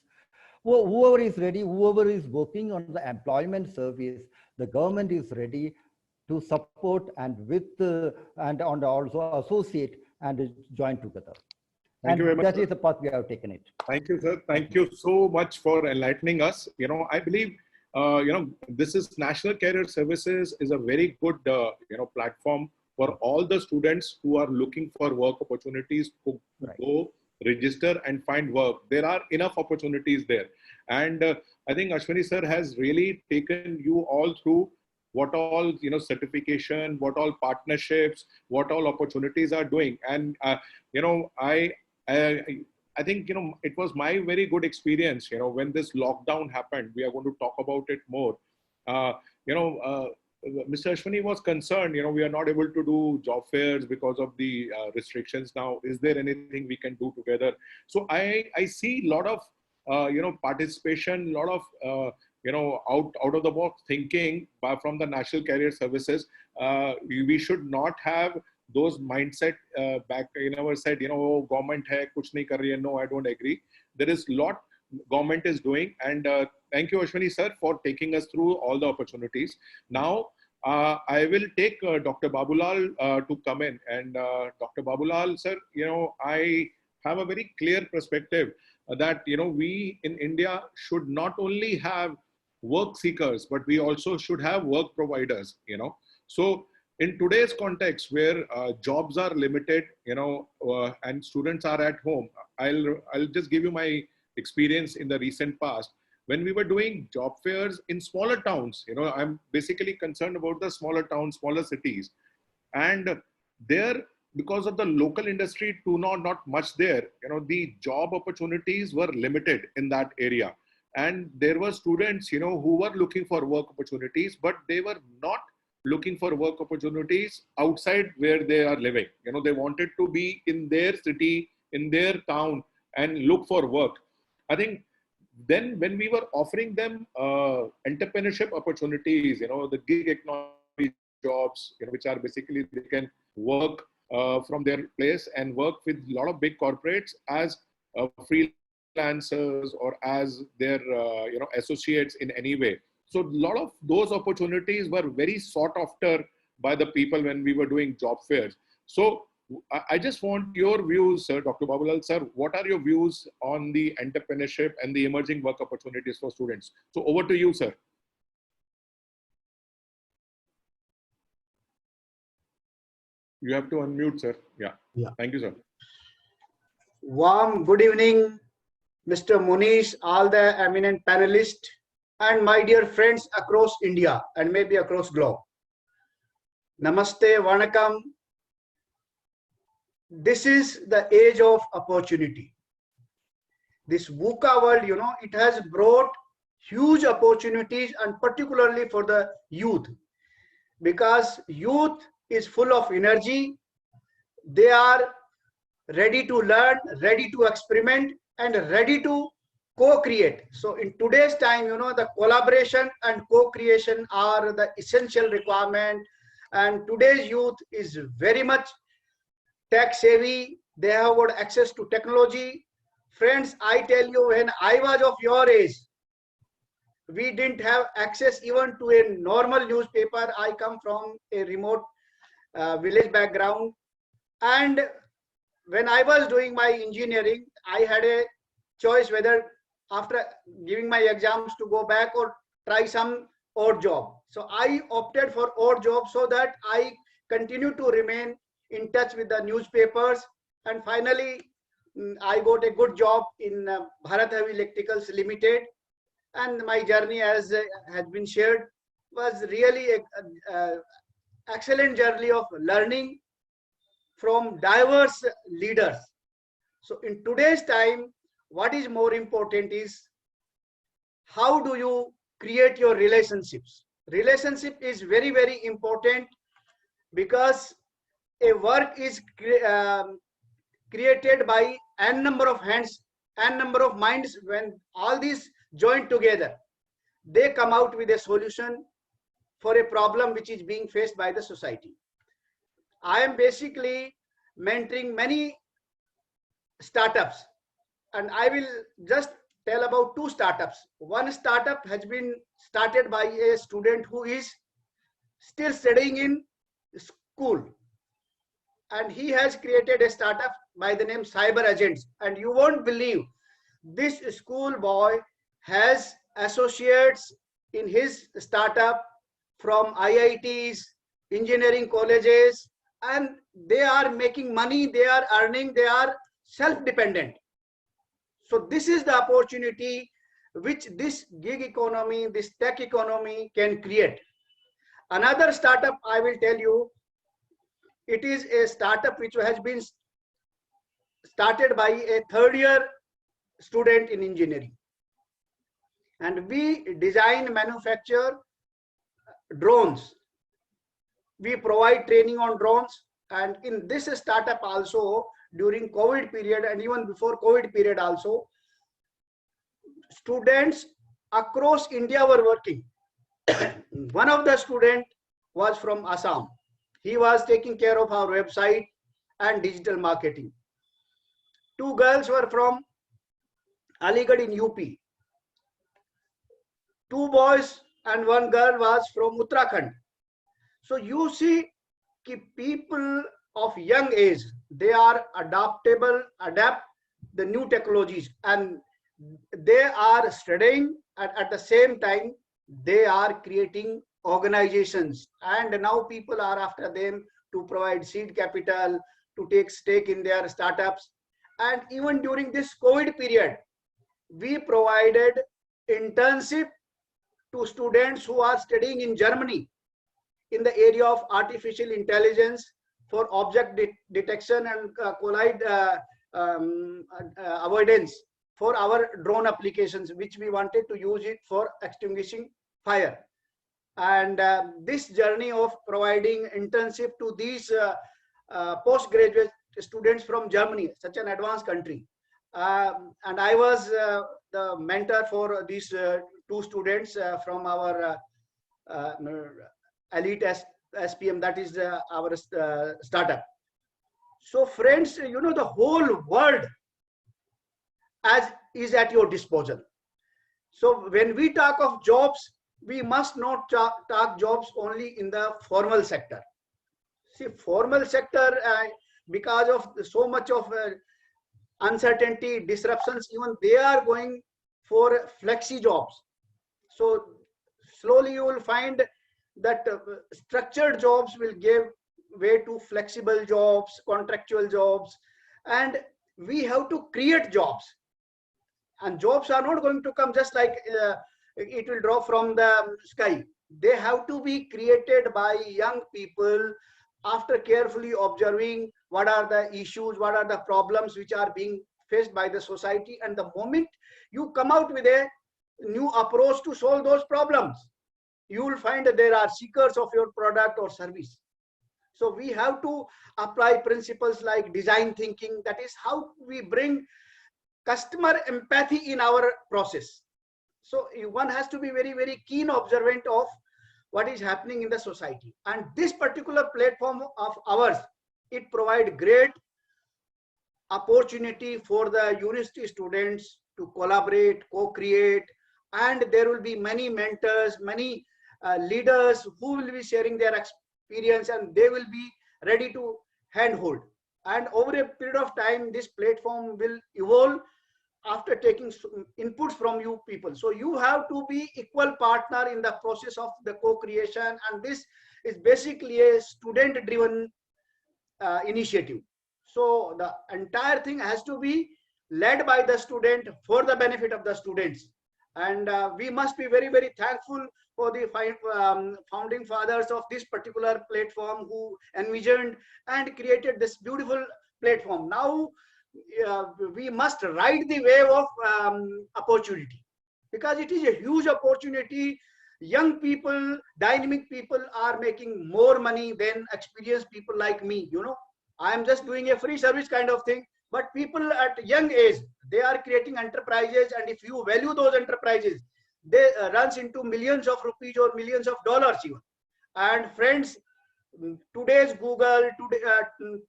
Whoever is ready, whoever is working on the employment service, the government is ready to support and also associate and join together. Thank you very much. That is the path we have taken it. Thank you, sir. Thank you so much for enlightening us. I believe this is National Career Services is a very good, platform for all the students who are looking for work opportunities to go register and find work. There are enough opportunities there. And I think Ashwini sir has really taken you all through what all, certification, what all partnerships, what all opportunities are doing. And, I think, it was my very good experience, when this lockdown happened. We are going to talk about it more. Mr. Ashwini was concerned, we are not able to do job fairs because of the restrictions now. Is there anything we can do together? So I see a lot of, participation, a lot of, out of the box thinking from the National Career Services. We should not have those mindset back in our side, government hai, kuch nahi kar rahi hai. No, I don't agree. There is lot government is doing, and thank you, Ashwini sir, for taking us through all the opportunities. Now, I will take Dr. Babulal to come in, and Dr. Babulal sir, I have a very clear perspective that, we in India should not only have work seekers, but we also should have work providers, So in today's context where jobs are limited, and students are at home, I'll just give you my experience in the recent past. When we were doing job fairs in smaller towns, I'm basically concerned about the smaller towns, smaller cities. And there, because of the local industry not much there, the job opportunities were limited in that area. And there were students, who were looking for work opportunities, but they were not looking for work opportunities outside where they are living. They wanted to be in their city, in their town, and look for work. I think then when we were offering them entrepreneurship opportunities, the gig economy jobs, which are basically they can work from their place and work with a lot of big corporates as freelancers or as their associates in any way. So a lot of those opportunities were very sought after by the people when we were doing job fairs. So I just want your views, sir, Dr. Babulal sir. What are your views on the entrepreneurship and the emerging work opportunities for students? So over to you, sir. You have to unmute, sir. Yeah. Thank you, sir. Warm good evening, Mr. Munish, all the eminent panelists, and my dear friends across India and maybe across globe. Namaste, Vanakkam. This is the age of opportunity. This VUCA world, you know, it has brought huge opportunities, and particularly for the youth, because youth is full of energy. They are ready to learn, ready to experiment, and ready to co-create. So in today's time, you know, the collaboration and co-creation are the essential requirement. And today's youth is very much tech savvy. They have got access to technology. Friends, I tell you, when I was of your age, we didn't have access even to a normal newspaper. I come from a remote village background, and when I was doing my engineering, I had a choice whether after giving my exams to go back or try some odd job. So I opted for odd job so that I continue to remain in touch with the newspapers. And finally, I got a good job in Bharat Heavy Electricals Limited. And my journey, as has been shared, was really an excellent journey of learning from diverse leaders. So in today's time, what is more important is how do you create your relationships. Relationship is very, very important, because a work is created by n number of hands, n number of minds. When all these join together, they come out with a solution for a problem which is being faced by the society. I am basically mentoring many startups, and I will just tell about two startups. One startup has been started by a student who is still studying in school, and he has created a startup by the name Cyber Agents. And you won't believe, this school boy has associates in his startup from IITs, engineering colleges, and they are making money, they are earning, they are self-dependent. So this is the opportunity which this gig economy, this tech economy can create. Another startup I will tell you, it is a startup which has been started by a third-year student in engineering. And we design, manufacture drones. We provide training on drones. And in this startup also, during COVID period and even before COVID period also, students across India were working. One of the students was from Assam. He was taking care of our website and digital marketing. Two girls were from Aligarh in UP. Two boys and one girl was from Uttarakhand. So you see, people of young age, they are adaptable, adapt the new technologies, and they are studying, and at the same time they are creating organizations, and now people are after them to provide seed capital, to take stake in their startups. And even during this COVID period, we provided internship to students who are studying in Germany in the area of artificial intelligence for object detection and collide avoidance for our drone applications, which we wanted to use it for extinguishing fire. And this journey of providing internship to these postgraduate students from Germany, such an advanced country. And I was the mentor for these two students from our Elite SPM, that is our startup. So friends, you know, the whole world is at your disposal. So when we talk of jobs, we must not target jobs only in the formal sector. See, formal sector, because of so much of uncertainty, disruptions, even they are going for flexi jobs. So slowly you will find that structured jobs will give way to flexible jobs, contractual jobs, and we have to create jobs. And jobs are not going to come just like it will drop from the sky. They have to be created by young people after carefully observing what are the issues, what are the problems which are being faced by the society. And the moment you come out with a new approach to solve those problems, you will find that there are seekers of your product or service. So we have to apply principles like design thinking. That is how we bring customer empathy in our process. So one has to be very, very keen observant of what is happening in the society. And this particular platform of ours, it provides great opportunity for the university students to collaborate, co-create, and there will be many mentors, many leaders who will be sharing their experience, and they will be ready to handhold. And over a period of time, this platform will evolve after taking inputs from you people. So you have to be equal partner in the process of the co-creation, and this is basically a student-driven initiative. So the entire thing has to be led by the student for the benefit of the students. And we must be very, very thankful for the founding fathers of this particular platform who envisioned and created this beautiful platform. Now we must ride the wave of opportunity, because it is a huge opportunity. Young people, dynamic people are making more money than experienced people like me. You know, I am just doing a free service kind of thing, but people at young age, they are creating enterprises, and if you value those enterprises, they runs into millions of rupees or millions of dollars even. And friends, today's Google,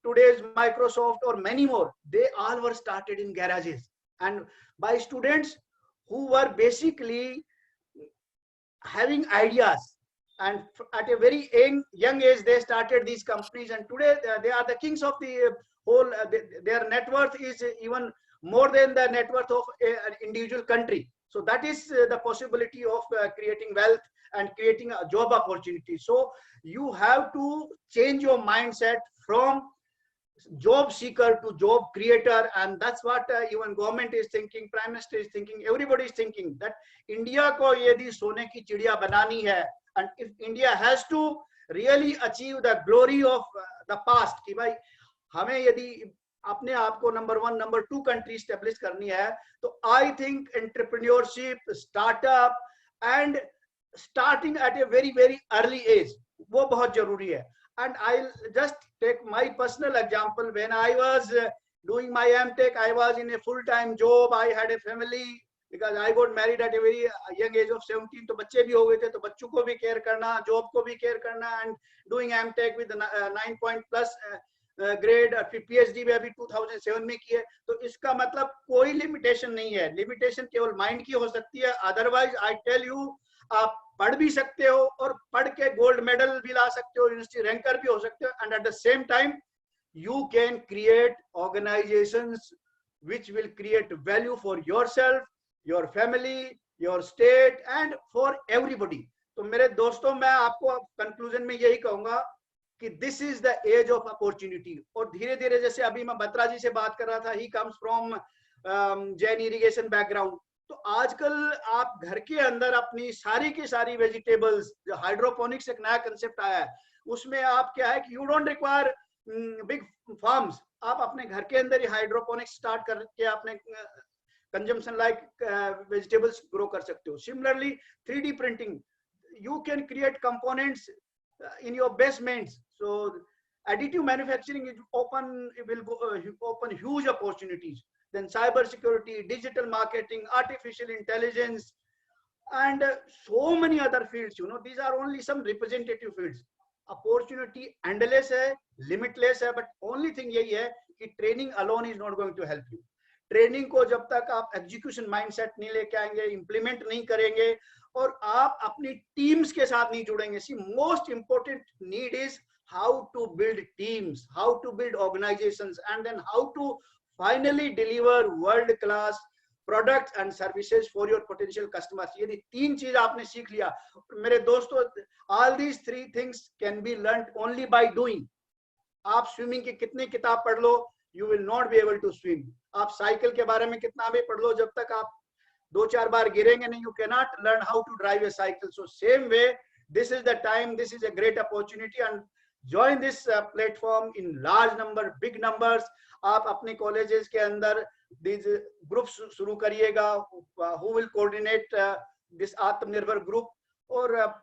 today's Microsoft, or many more, they all were started in garages and by students who were basically having ideas. And at a very young age, they started these companies, and today they are the kings of the whole. Their net worth is even more than the net worth of an individual country. So that is the possibility of creating wealth and creating a job opportunity. So you have to change your mindset from job seeker to job creator, and that's what even government is thinking, prime minister is thinking, everybody is thinking that India ko yedi sone ki chidiya banani hai, and if India has to really achieve the glory of the past, कि भाई हमें यदि अपने आप को number 1, number 2 country establish करनी है, तो I think entrepreneurship, startup and starting at a very very early age वो बहुत जरूरी है. And I'll just take my personal example. When I was doing my MTech, I was in a full-time job. I had a family because I got married at a very young age of 17. तो बच्चे भी हो गए थे, तो बच्चों को भी केयर करना, जॉब को भी केयर करना, and doing MTech with 9+ grade, फिर PhD भी अभी 2007 में की है. तो इसका मतलब कोई लिमिटेशन नहीं है. लिमिटेशन केवल माइंड की हो सकती है. अदरवाइज आई टेल यू, आप पढ़ भी सकते हो और पढ़ के गोल्ड मेडल भी ला सकते हो, यूनिवर्सिटी रैंकर भी हो सकते हो, and at the same time you can create organisations which will create value for yourself, your family, your state and for everybody. तो मेरे दोस्तों, मैं आपको कंक्लूजन में यही कहूंगा कि this is the age of opportunity. और धीरे धीरे, जैसे अभी मैं बत्रा जी से बात कर रहा था, he comes from Jain irrigation background, तो आजकल आप घर के अंदर अपनी सारी की सारी वेजिटेबल्स, हाइड्रोपोनिक्स एक नया कंसेप्ट आया है, उसमें आप क्या है कि you don't require big farms, आप अपने घर के अंदर ही हाइड्रोपोनिक्स स्टार्ट करके अपने कंजम्पशन लाइक वेजिटेबल्स ग्रो कर सकते हो. Similarly 3D printing, you can create components in your basements. So additive manufacturing is will open huge opportunities. Then cyber security, digital marketing, artificial intelligence, and so many other fields. You know, these are only some representative fields. Opportunity endless है, limitless है, but only thing यही है कि training alone is not going to help you. Training को जब तक आप execution mindset नहीं लेके आएंगे, इंप्लीमेंट नहीं करेंगे और आप अपनी टीम्स के साथ नहीं जुड़ेंगे. See most important need is how to build teams, how to build organizations, and then how to finally deliver world class products and services for your potential customers. यदि 3 चीज आपने सीख लिया मेरे दोस्तों, all these 3 things can be learned only by doing. आप swimming की कितनी किताब पढ़ लो, you will not be able to swim. आप साइकिल के बारे में कितना भी पढ़ लो, जब तक आप 2-4 बार गिरेंगे नहीं, you cannot learn how to drive a cycle. So same way, this is the time, this is a great opportunity, and join this platform in large number, big numbers. आप अपने colleges के अंदर these groups शुरू करिएगा, who will coordinate this Atmanirbhar group, or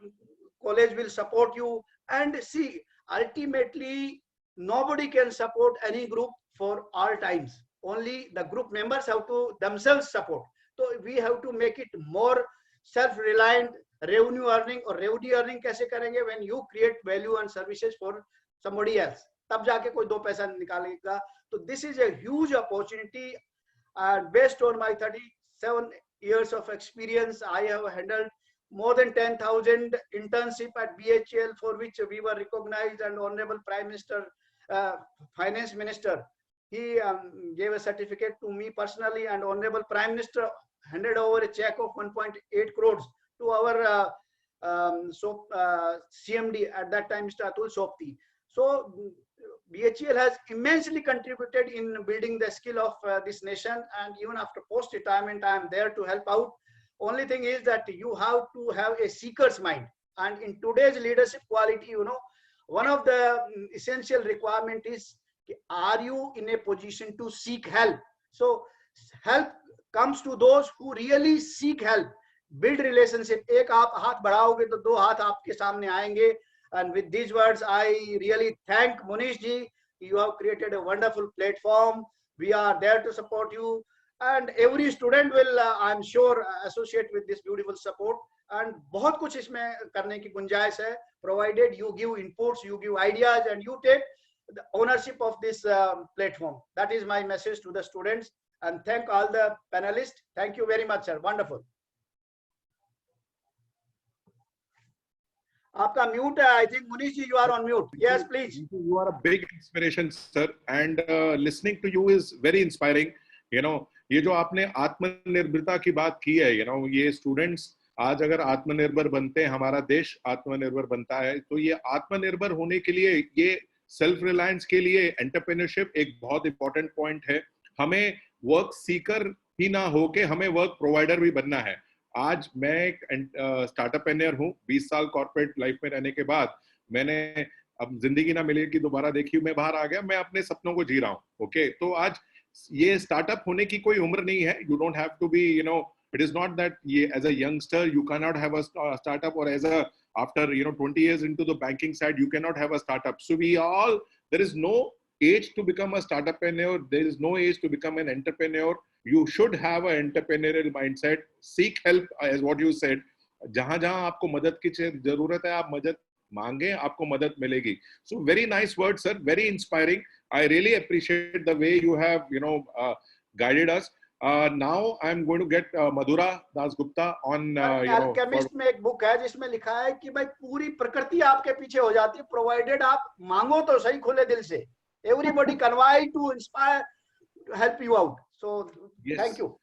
college will support you. And see, ultimately nobody can support any group for all times. Only the group members have to themselves support. So we have to make it more self-reliant. Revenue earning, और revenue earning कैसे करेंगे? When you create value and services for somebody else, तब जाके कोई 2 पैसा निकालेगा. So this is a huge opportunity, and based on my 37 years of experience, I have handled more than 10,000 internship at BHEL, for which we were recognized, and Honorable Prime Minister, Finance Minister, he gave a certificate to me personally, and Honorable Prime Minister handed over a check of 1.8 crores to our CMD at that time, Mr. Atul Sopti. So BHEL has immensely contributed in building the skill of this nation, and even after post-retirement, I am there to help out. Only thing is that you have to have a seeker's mind, and in today's leadership quality, you know, one of the essential requirement is, are you in a position to seek help? So help comes to those who really seek help. Build relationship. एक आप हाथ बढ़ाओगे तो 2 हाथ आपके सामने आएंगे. And with these words, I really thank Munish ji. You have created a wonderful platform. We are there to support you, and every student will, I'm sure, associate with this beautiful support. And बहुत कुछ इसमें करने की गुंजाइश है, provided you give inputs, you give ideas, and you take the ownership of this platform. That is my message to the students. And thank all the panelists. Thank you very much, sir. Wonderful. आपका mute है, I think. Munish ji, you are on mute. Yes, please. You are a big inspiration, sir, and listening to you is very inspiring. You know, ये जो आपने आत्मनिर्भरता की बात की है, you know, ये students आज अगर आत्मनिर्भर बनते हैं, हमारा देश आत्मनिर्भर बनता है, तो ये आत्मनिर्भर होने के लिए, ये सेल्फ रिलायंस के लिए एंटरप्रेन्योरशिप एक बहुत इंपॉर्टेंट पॉइंट है. हमें वर्क सीकर ही ना होके हमें वर्क प्रोवाइडर भी बनना है. आज मैं एक स्टार्टअप एंटर हूँ. 20 साल कॉर्पोरेट लाइफ में रहने के बाद मैंने अब जिंदगी ना मिलेगी दोबारा देखी, मैं बाहर आ गया, मैं अपने सपनों को जी रहा हूँ. ओके, तो आज ये स्टार्टअप होने की कोई उम्र नहीं है. You don't have to be, you know, it is not that ये as a youngster you can not have a startup, और as a after, you know, 20 years into the banking side, you cannot have a startup. So we all, there is no age to become a startup-preneur. There is no age to become an entrepreneur. You should have an entrepreneurial mindset. Seek help, as what you said. जहाँ जहाँ आपको मदद की जरूरत है, आप मदद मांगे, आपको मदद मिलेगी. So very nice words, sir. Very inspiring. I really appreciate the way you have, you know, guided us. Now I'm going to get Madhura Dasgupta on, you know, Alchemist में एक बुक है जिसमें लिखा है कि भाई पूरी प्रकृति आपके पीछे हो जाती है, प्रोवाइडेड आप मांगो तो सही खुले दिल से. Everybody convey to inspire, to help you out. So yes. Thank you.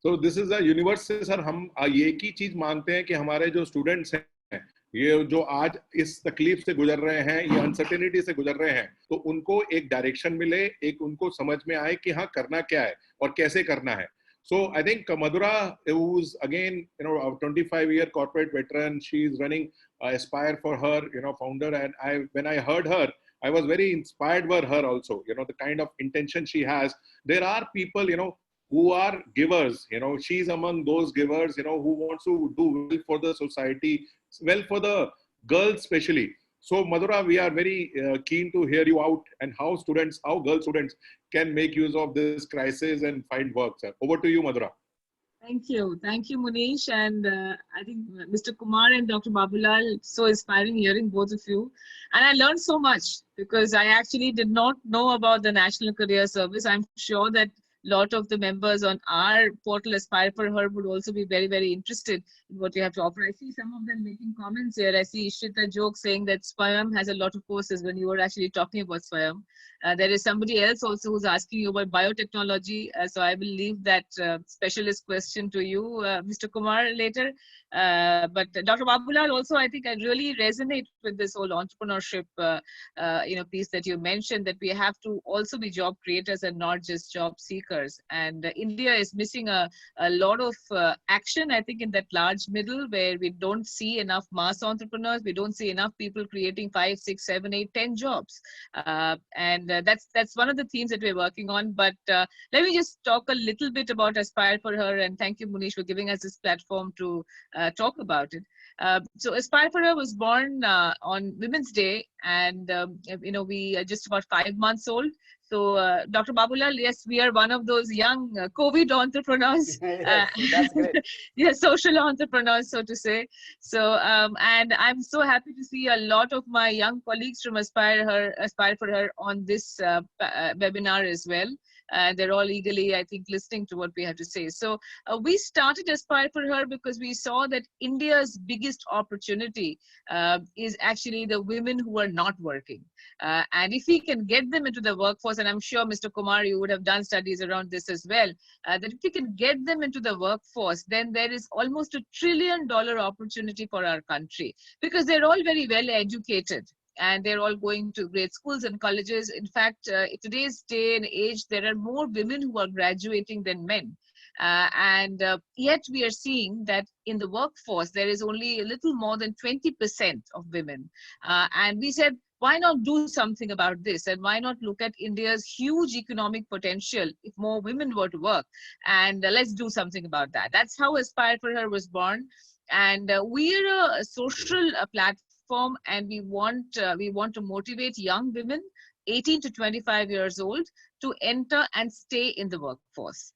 So this is a universe से सर हम ये की चीज मानते हैं कि हमारे जो स्टूडेंट्स हैं, ये जो आज इस तकलीफ से गुजर रहे हैं, ये अनसर्टेनिटी से गुजर रहे हैं, तो उनको एक डायरेक्शन मिले, एक उनको समझ में आए कि हाँ करना क्या है और कैसे करना है. So I think Madhura, who's again, you know, a 25-year corporate veteran, she's running Aspire for her, you know, founder, and when I heard her, I was very inspired by her also. You know, the kind of intention she has. There are people, you know, who are givers. You know, she's among those givers, you know, who wants to do well for the society, well for the girls especially. So Madhura, we are very keen to hear you out and how girl students can make use of this crisis and find work. Sir. Over to you, Madhura. Thank you, Munish, and I think Mr. Kumar and Dr. Babulal, so inspiring hearing both of you. And I learned so much because I actually did not know about the National Career Service. I'm sure that lot of the members on our portal Aspire for Her would also be very, very interested in what you have to offer. I see some of them making comments here. I see Ishita joke saying that Swayam has a lot of courses when you were actually talking about Swayam. There is somebody else also who's asking you about biotechnology. So I will leave that specialist question to you, Mr. Kumar, later. But Dr. Babulal also, I think I really resonate with this whole entrepreneurship piece that you mentioned, that we have to also be job creators and not just job seekers. And India is missing a lot of action, I think, in that large middle where we don't see enough mass entrepreneurs. We don't see enough people creating 5, 6, 7, 8, 10 jobs. And that's one of the themes that we're working on. But let me just talk a little bit about Aspire for Her. And thank you, Munish, for giving us this platform to talk about it. So Aspire for Her was born on Women's Day, and we are just about 5 months old. So Dr. Babulal, yes, we are one of those young COVID entrepreneurs. That's great. Yeah, social entrepreneurs, so to say. So and I'm so happy to see a lot of my young colleagues from Aspire for Her on this webinar as well. They're all eagerly, I think, listening to what we have to say. So we started Aspire for Her because we saw that India's biggest opportunity is actually the women who are not working. And if we can get them into the workforce, and I'm sure, Mr. Kumar, you would have done studies around this as well, that if we can get them into the workforce, then there is almost $1 trillion opportunity for our country, because they're all very well educated. And they're all going to great schools and colleges. In fact, in today's day and age, there are more women who are graduating than men. Yet we are seeing that in the workforce, there is only a little more than 20% of women. And we said, why not do something about this? And why not look at India's huge economic potential if more women were to work? And let's do something about that. That's how Aspire for Her was born. And we're a social platform, and we want to motivate young women 18 to 25 years old to enter and stay in the workforce.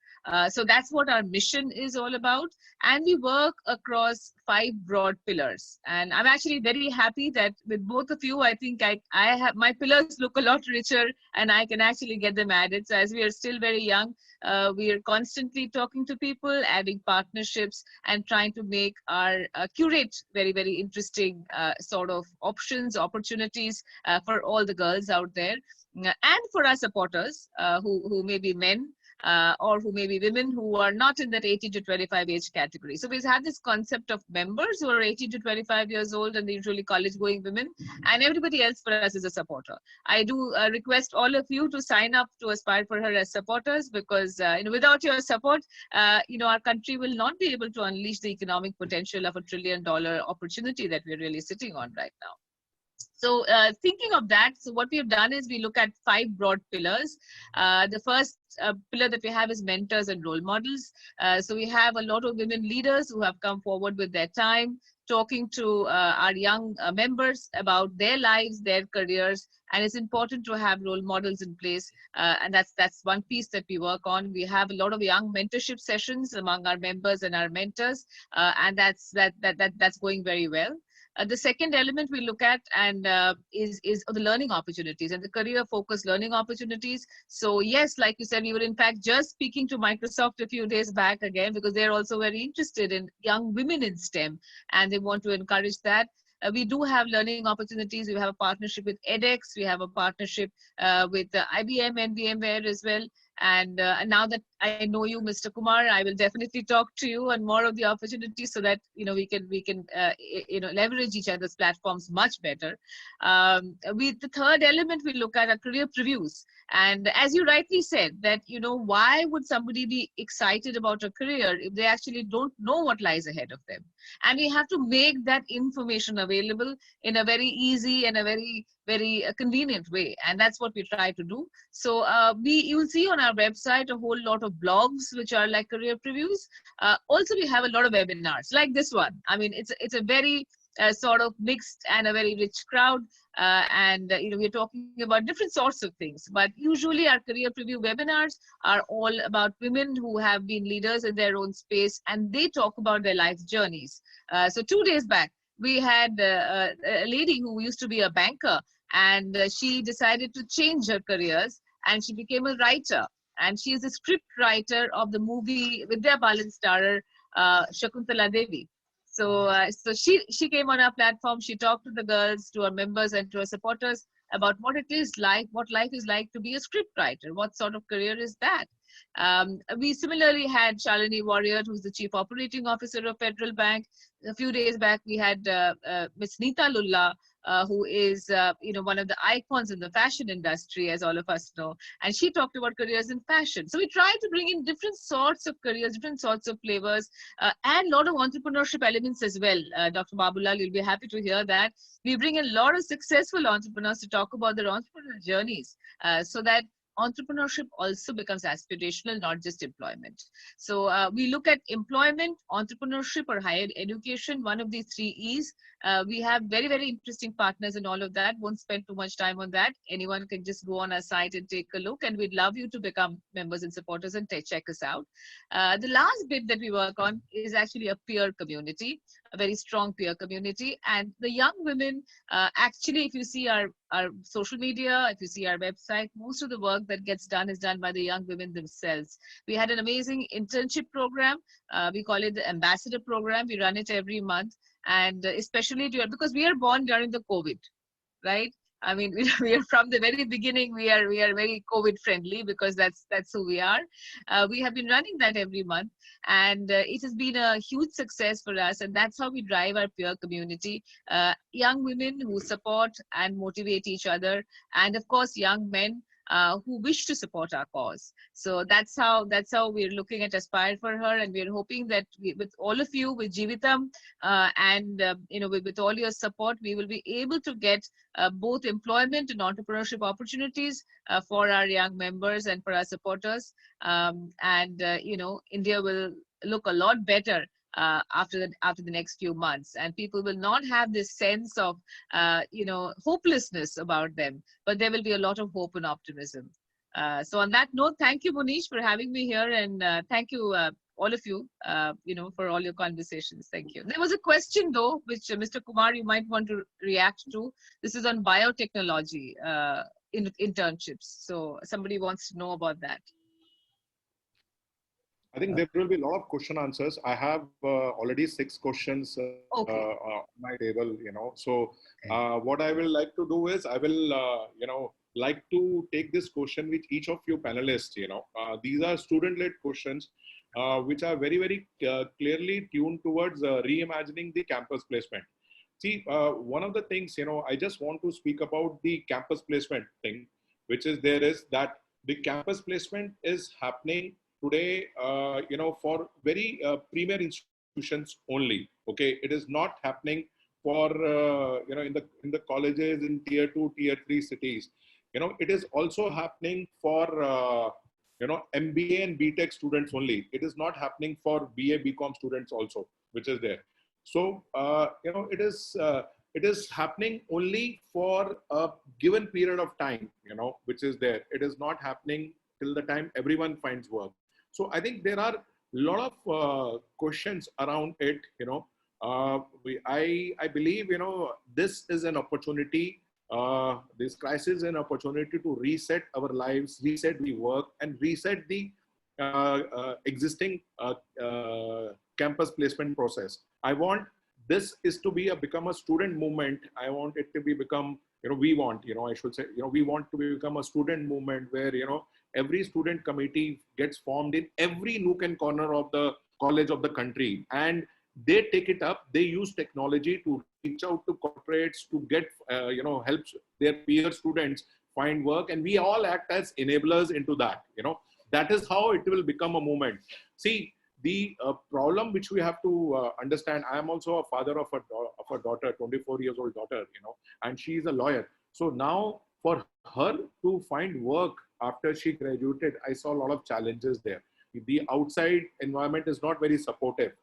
So that's what our mission is all about. And we work across 5 broad pillars. And I'm actually very happy that with both of you, I think I have, my pillars look a lot richer, and I can actually get them added. So as we are still very young, we are constantly talking to people, adding partnerships, and trying to make our curate very, very interesting sort of opportunities for all the girls out there. And for our supporters who may be men, or who may be women who are not in that 18 to 25 age category. So we've had this concept of members who are 18 to 25 years old, and usually college going women, and everybody else for us is a supporter. I do request all of you to sign up to Aspire for Her as supporters, because without your support, our country will not be able to unleash the economic potential of $1 trillion opportunity that we're really sitting on right now. So thinking of that, so what we have done is we look at 5 broad pillars. The first pillar that we have is mentors and role models. So we have a lot of women leaders who have come forward with their time, talking to our young members about their lives, their careers, and it's important to have role models in place. And that's one piece that we work on. We have a lot of young mentorship sessions among our members and our mentors, and that's going very well. The second element we look at is the learning opportunities and the career-focused learning opportunities. So yes, like you said, we were in fact just speaking to Microsoft a few days back again, because they're also very interested in young women in STEM, and they want to encourage that. We do have learning opportunities. We have a partnership with edX. We have a partnership with IBM and VMware as well. And now that I know you, Mr. Kumar, I will definitely talk to you on more of the opportunities, so that we can leverage each other's platforms much better. The third element we look at are career previews. And as you rightly said, that why would somebody be excited about a career if they actually don't know what lies ahead of them? And we have to make that information available in a very easy and a very, very convenient way, and that's what we try to do. So you will see on our website a whole lot of blogs which are like career previews. Also, we have a lot of webinars like this one. I mean, it's a very sort of mixed and a very rich crowd, and we're talking about different sorts of things. But usually our career preview webinars are all about women who have been leaders in their own space, and they talk about their life journeys. So 2 days back, we had a lady who used to be a banker, and she decided to change her careers, and she became a writer. and she is a script writer of the movie Vidya Balan starrer Shakuntala Devi. So she came on our platform. She talked to the girls, to our members, and to our supporters about what it is like, what life is like to be a script writer. What sort of career is that? We similarly had Shalini Warrior, who's the Chief Operating Officer of Federal Bank. A few days back, we had Ms. Neeta Lulla, who is one of the icons in the fashion industry, as all of us know, and she talked about careers in fashion. So we try to bring in different sorts of careers, different sorts of flavors, and a lot of entrepreneurship elements as well. Dr. Babulal, you'll be happy to hear that. We bring in a lot of successful entrepreneurs to talk about their entrepreneurial journeys, so that entrepreneurship also becomes aspirational, not just employment. So we look at employment, entrepreneurship, or higher education, one of these 3 E's. We have very, very interesting partners in all of that. Won't spend too much time on that. Anyone can just go on our site and take a look, and we'd love you to become members and supporters and check us out. The last bit that we work on is actually a peer community, a very strong peer community. And the young women, actually, if you see our social media, if you see our website, most of the work that gets done is done by the young women themselves. We had an amazing internship program. We call it the Ambassador Program. We run it every month. And especially because we are born during the COVID, right? I mean, we are from the very beginning, we are very COVID friendly, because that's who we are. We have been running that every month, and it has been a huge success for us. And that's how we drive our peer community. Young women who support and motivate each other, and of course, young men who wish to support our cause. So that's how we're looking at Aspire for Her, and we're hoping that with all of you, with Jeevitam, and with all your support, we will be able to get both employment and entrepreneurship opportunities for our young members and for our supporters. India will look a lot better after the next few months, and people will not have this sense of hopelessness about them, but there will be a lot of hope and optimism. So on that note, thank you, Munish, for having me here, and thank you all of you for all your conversations. Thank you. There was a question though, which Mr. Kumar, you might want to react to. This is on biotechnology internships, so somebody wants to know about that. I think there will be a lot of question answers. I have already 6 questions on my table, So what I will like to do is I will, like to take this question with each of you panelists, These are student-led questions, which are very, very clearly tuned towards reimagining the campus placement. See, one of the things, I just want to speak about the campus placement thing, which is that the campus placement is happening today, for very premier institutions only. Okay, it is not happening for in the colleges in tier 2, tier 3 cities. It is also happening for MBA and BTech students only. It is not happening for BA, BCom students also, which is there. So it is happening only for a given period of time, which is there. It is not happening till the time everyone finds work. So I think there are a lot of questions around it. I believe this is an opportunity. This crisis is an opportunity to reset our lives, reset the work, and reset the existing campus placement process. I want this is to become a student movement. I want it to become we want to become a student movement where every student committee gets formed in every nook and corner of the college of the country, and they take it up. They use technology to reach out to corporates to get help their peer students find work, and we all act as enablers into that. That is how it will become a movement. See, the problem which we have to understand. I am also a father of a daughter, 24-year-old daughter, and she is a lawyer. So now for her to find work after she graduated, I saw a lot of challenges there. The outside environment is not very supportive.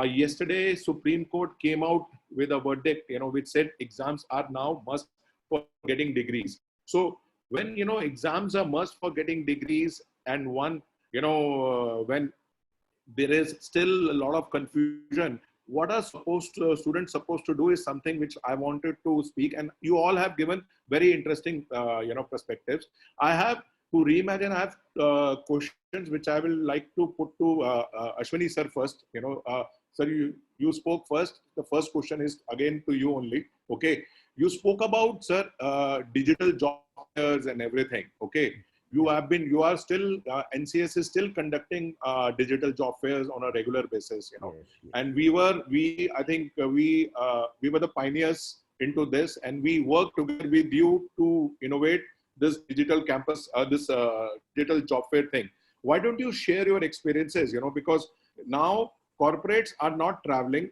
Yesterday, Supreme Court came out with a verdict, which said exams are now must for getting degrees. So when exams are must for getting degrees, and when there is still a lot of confusion, what are students supposed to do is something which I wanted to speak, and you all have given very interesting perspectives. I have to reimagine, I have questions which I will like to put to Ashwini sir first. Sir, you spoke first. The first question is again to you only. Okay, you spoke about, sir, digital job fairs and everything. Okay, you are still NCS is still conducting digital job fairs on a regular basis. Yes. And we were the pioneers into this, and we worked together with you to innovate this digital campus, this digital job fair thing. Why don't you share your experiences? Because now corporates are not traveling,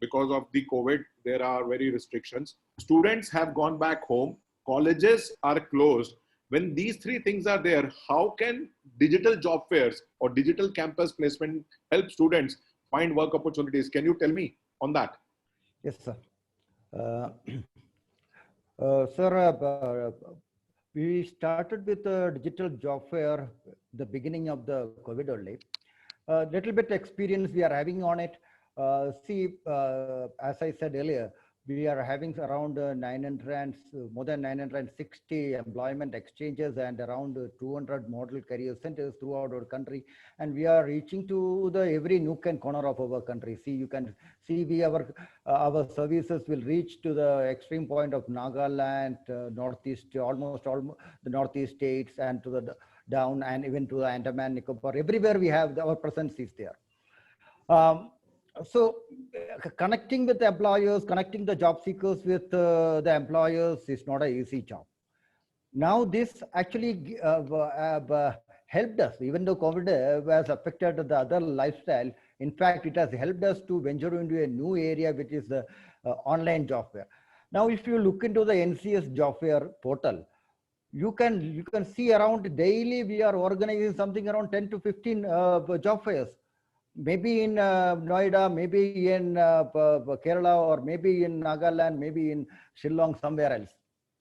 because of the COVID, there are very restrictions. Students have gone back home. Colleges are closed. When these three things are there, how can digital job fairs or digital campus placement help students find work opportunities? Can you tell me on that? Yes, sir. Sir, we started with a digital job fair the beginning of the COVID only. Little bit experience we are having on it. As I said earlier, we are having around more than 960 employment exchanges and around 200 model career centers throughout our country, and we are reaching to the every nook and corner of our country. You can see our services will reach to the extreme point of Nagaland, Northeast, almost all the Northeast states, and to the down, and even to the Andaman Nicobar. Everywhere we have our presence is there. So connecting with the employers, connecting the job seekers with the employers is not an easy job. Now this actually helped us, even though COVID has affected the other lifestyle. In fact, it has helped us to venture into a new area, which is the online job fair. Now, if you look into the NCS job fair portal, you can see around daily we are organizing something around 10 to 15 job fairs. Maybe in Noida, maybe in Kerala, or maybe in Nagaland, maybe in Shillong, somewhere else.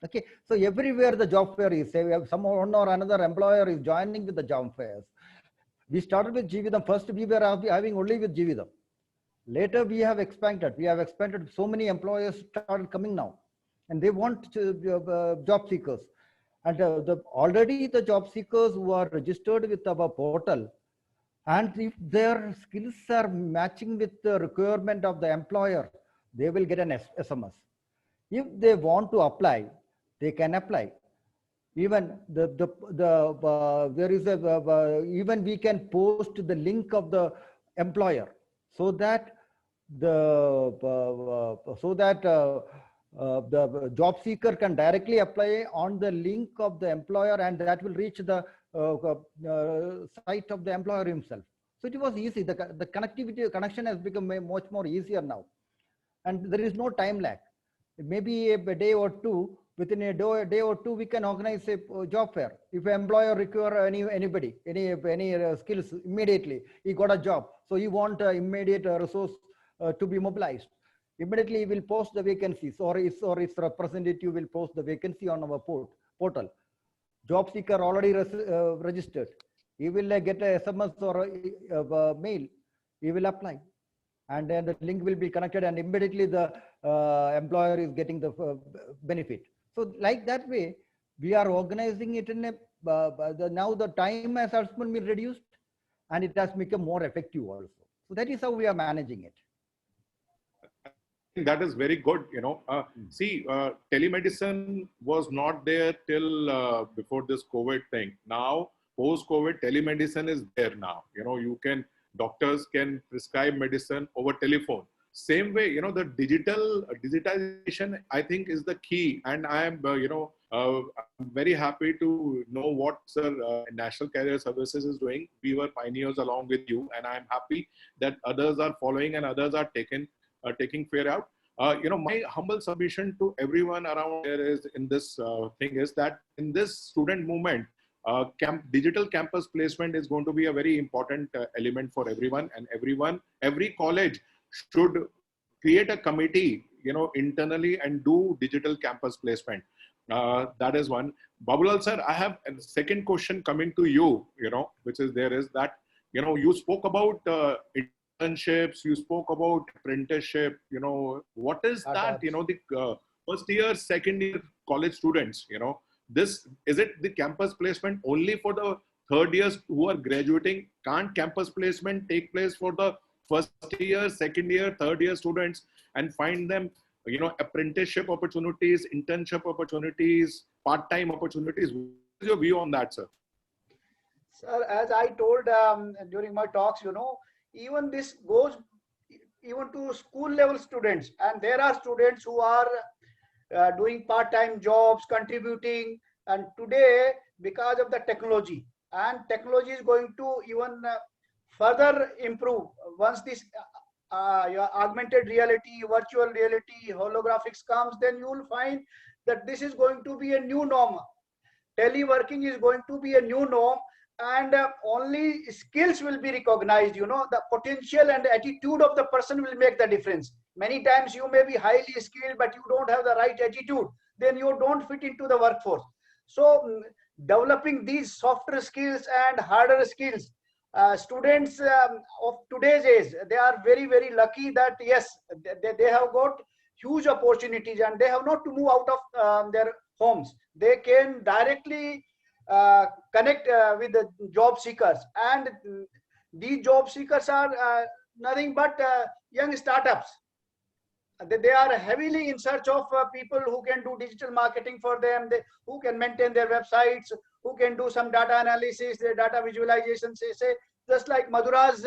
Okay, so everywhere the job fair is, say we have one or another employer is joining with the job fairs. We started with Jeevidam. First, we were having only with Jeevidam. Later, we have expanded. So many employers started coming now, and they want job seekers. And already the job seekers who are registered with our portal, and if their skills are matching with the requirement of the employer, they will get an SMS. If they want to apply, they can apply. Even there is even we can post the link of the employer, so that the job seeker can directly apply on the link of the employer, and that will reach the site of the employer himself. So it was easy. The connection has become much more easier now, and there is no time lag. Maybe a day or two, within a day or two, we can organize a job fair. If an employer require anybody, any skills, immediately he got a job, so he want immediate resource to be mobilized. Immediately he will post the vacancies, or his representative will post the vacancy on our portal. Job seeker already registered. He will get a SMS or a mail. He will apply, and then the link will be connected, and immediately the employer is getting the benefit. So like that way, we are organizing it in a, now the time has also been reduced, and it has become more effective also. So that is how we are managing it. That is very good. See, telemedicine was not there till before this COVID thing. Now, post-COVID, telemedicine is there now. Doctors can prescribe medicine over telephone. Same way, the digitization, I think, is the key. And I am, I'm very happy to know what National Career Services is doing. We were pioneers along with you, and I'm happy that others are following and others are taking fair out. My humble submission to everyone around here is in this thing is that in this student movement, digital campus placement is going to be a very important element for everyone, and every college should create a committee, internally, and do digital campus placement. That is one. Babulal sir, I have a second question coming to you, which is there is that, you spoke about internships, you spoke about apprenticeship, what is that, the first year, second year college students, is it the campus placement only for the third years who are graduating? Can't campus placement take place for the first year, second year, third year students and find them, apprenticeship opportunities, internship opportunities, part-time opportunities? What is your view on that, sir? Sir, as I told during my talks, even this goes even to school level students, and there are students who are doing part-time jobs, contributing, and today because of the technology, and technology is going to even further improve once this your augmented reality, virtual reality, holographics comes, then you will find that this is going to be a new norm. Teleworking is going to be a new norm, and only skills will be recognized. The potential and attitude of the person will make the difference. Many times you may be highly skilled, but you don't have the right attitude, then you don't fit into the workforce. So developing these softer skills and harder skills, students of today's age, they are very, very lucky that yes, they have got huge opportunities, and they have not to move out of their homes. They can directly connect with the job seekers, and these job seekers are nothing but young startups. They are heavily in search of people who can do digital marketing for them, who can maintain their websites, who can do some data analysis, their data visualization, say just like Madhura's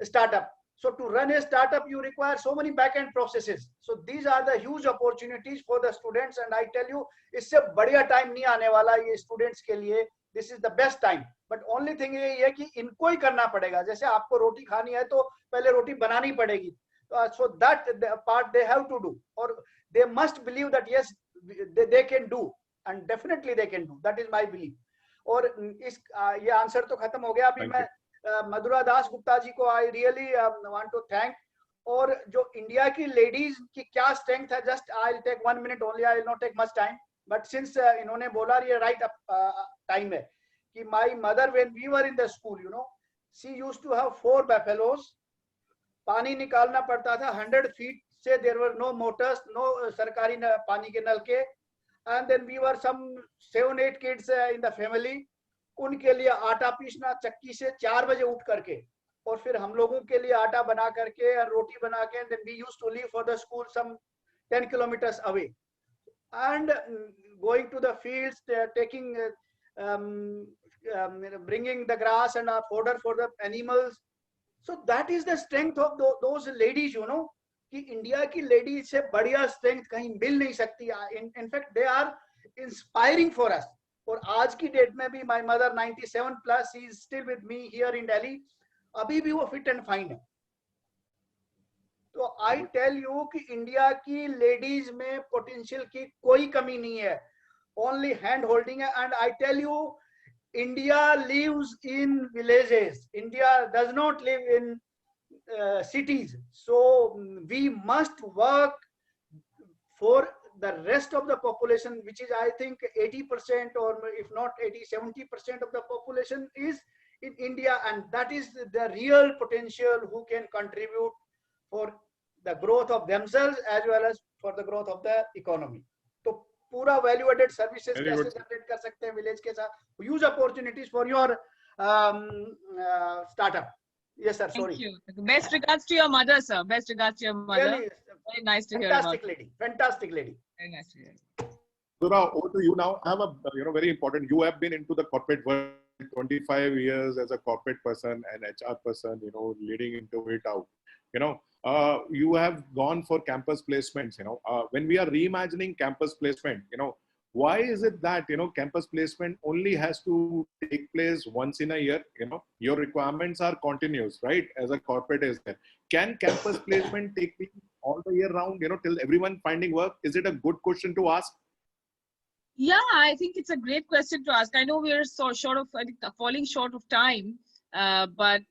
startup. So to run a startup, you require so many back-end processes. So these are the huge opportunities for the students, and I tell you, इससे बढ़िया time नहीं आने वाला ये students के लिए. This is the best time. But only thing ये है कि इनको ही करना पड़ेगा. जैसे आपको रोटी खानी है तो पहले रोटी बनानी पड़ेगी. So that part they have to do, or they must believe that yes, they can do, and definitely they can do. That is my belief. और इस ये आंसर तो खत्म हो गया. अभी मैं मधुरा दास गुप्ता जी को I really want to thank. और जो इंडिया की लेडीज की क्या स्ट्रेंथ है, just I'll take 1 minute only, I will not take much time, but since इन्होंने बोला ये right time है कि my mother, when we were in the school, she used to have 4 buffaloes. पानी निकालना पड़ता था 100 feet से, there were no motors, no सरकारी पानी के नल के, and then we were some 7-8 kids in the family. उनके लिए आटा पीसना चक्की से 4 बजे उठ करके, और फिर हम लोगों के लिए आटा बना करके और रोटी बना के, then we used to leave for the school some 10 kilometers away, and going to the fields, taking bringing the grass and fodder for the animals. So that is the strength of those ladies, कि India की ladies से बढ़िया strength कहीं मिल नहीं सकती. In fact, they are inspiring for us. और आज की डेट में भी my mother 97 plus, she is still with me here in Delhi. अभी भी वो fit and fine है. तो I tell you कि इंडिया की लेडीज में पोटेंशियल की कोई कमी नहीं है. Only hand holding है. And I tell you, India lives in villages. India does not live in cities. So we must work for the rest of the population, which is I think 80%, or if not 80-70% of the population is in India, and that is the real potential who can contribute for the growth of themselves as well as for the growth of the economy. तो पूरा value added services कैसे generate कर सकते हैं village के साथ, huge opportunities for your startup. Yes, sir. Sorry. Thank you. Best regards to your mother, sir. Best regards to your mother. Really, very nice to hear fantastic about. lady. Fantastic lady. Very nice to hear. Sura, over to you now. I have a very important. You have been into the corporate world 25 years as a corporate person and HR person. Leading into it out. You have gone for campus placements. When we are reimagining campus placement, why is it that campus placement only has to take place once in a year? Your requirements are continuous, right? As a corporate is there, can campus placement take place all the year round, till everyone finding work? Is it a good question to ask? Yeah, I think it's a great question to ask. I know we are so short of, I think, falling short of time, but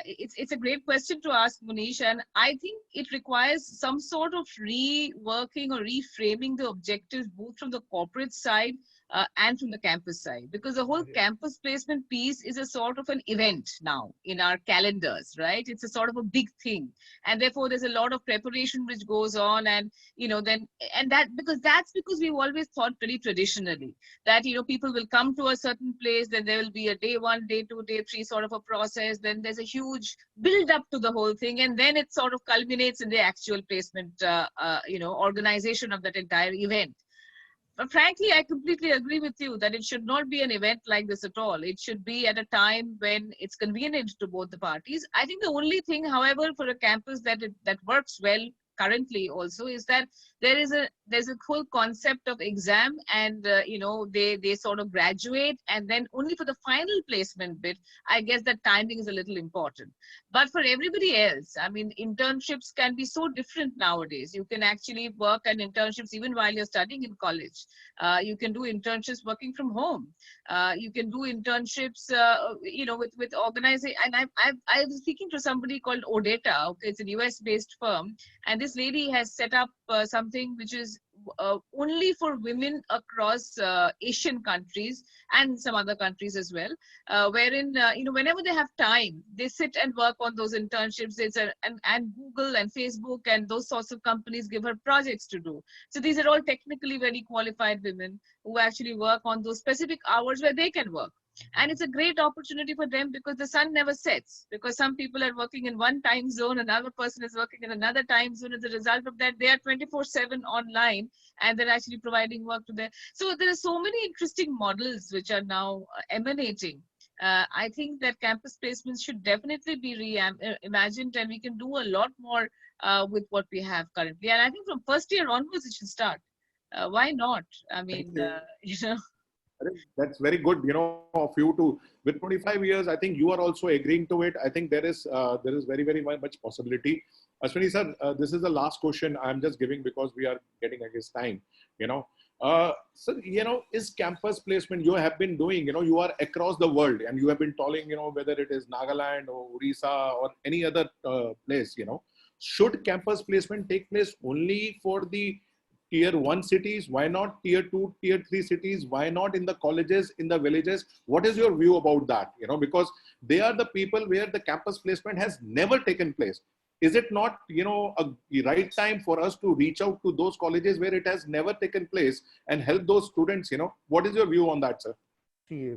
it's a great question to ask, Munish, and I think it requires some sort of reworking or reframing the objectives, both from the corporate side and from the campus side, because the whole campus placement piece is a sort of an event now in our calendars, right? It's a sort of a big thing, and therefore there's a lot of preparation which goes on, and then that's because we've always thought very traditionally that people will come to a certain place, then there will be a day 1, day 2, day 3 sort of a process, then there's a huge build up to the whole thing, and then it sort of culminates in the actual placement organization of that entire event. But frankly, I completely agree with you that it should not be an event like this at all. It should be at a time when it's convenient to both the parties. I think the only thing, however, for a campus that works well currently also is that there's a whole concept of exam, and they sort of graduate, and then only for the final placement bit, I guess that timing is a little important. But for everybody else, I mean, internships can be so different nowadays. You can actually work on internships even while you're studying in college. You can do internships working from home. You can do internships, with organizing. And I was speaking to somebody called Odata. Okay, it's a US-based firm, and this lady has set up something which is only for women across Asian countries and some other countries as well, wherein whenever they have time, they sit and work on those internships. And Google and Facebook and those sorts of companies give her projects to do. So these are all technically very qualified women who actually work on those specific hours where they can work. And it's a great opportunity for them because the sun never sets, because some people are working in one time zone, another person is working in another time zone. As a result of that, they are 24/7 online, and they're actually providing work to them. So there are so many interesting models which are now emanating. I think that campus placements should definitely be reimagined, and we can do a lot more with what we have currently. And I think from first year onwards, it should start. Why not? I mean, I think that's very good, of you to, with 25 years, I think you are also agreeing to it. I think there is very, very much possibility. Ashwini sir, this is the last question I'm just giving because we are getting against time, So, is campus placement you have been doing, you are across the world and you have been telling, whether it is Nagaland or Odisha or any other place, should campus placement take place only for the tier 1 cities? Why not tier 2, tier 3 cities? Why not in the colleges, in the villages? What is your view about that? Because they are the people where the campus placement has never taken place. Is it not, a right time for us to reach out to those colleges where it has never taken place and help those students? What is your view on that, sir? See,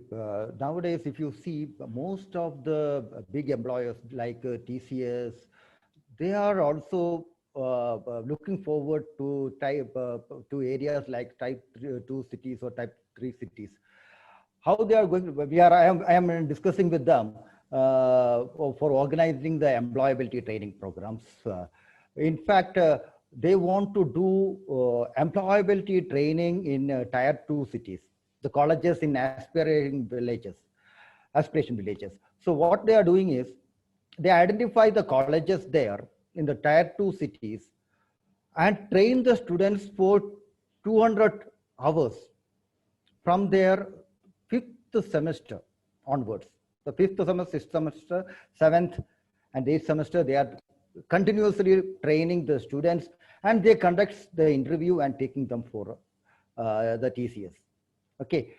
nowadays, if you see most of the big employers like TCS, they are also looking forward to areas like type 2 cities or type 3 cities. How they are going to, I am discussing with them for organizing the employability training programs. In fact, they want to do employability training in tier 2 cities, the colleges in aspiration villages. So what they are doing is they identify the colleges there in the tier 2 cities and train the students for 200 hours from their 5th semester onwards. The 5th semester, 6th semester, 7th and 8th semester, they are continuously training the students, and they conduct the interview and taking them for the TCS. Okay.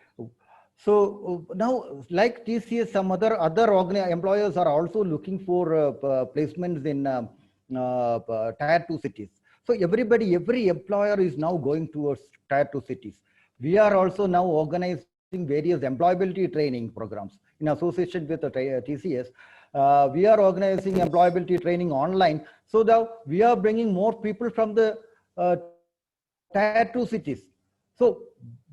So now, like TCS, some other employers are also looking for placements in tier 2 cities. So every employer is now going towards tier 2 cities. We are also now organizing various employability training programs in association with the TCS. We are organizing employability training online, so that we are bringing more people from the tier 2 cities. So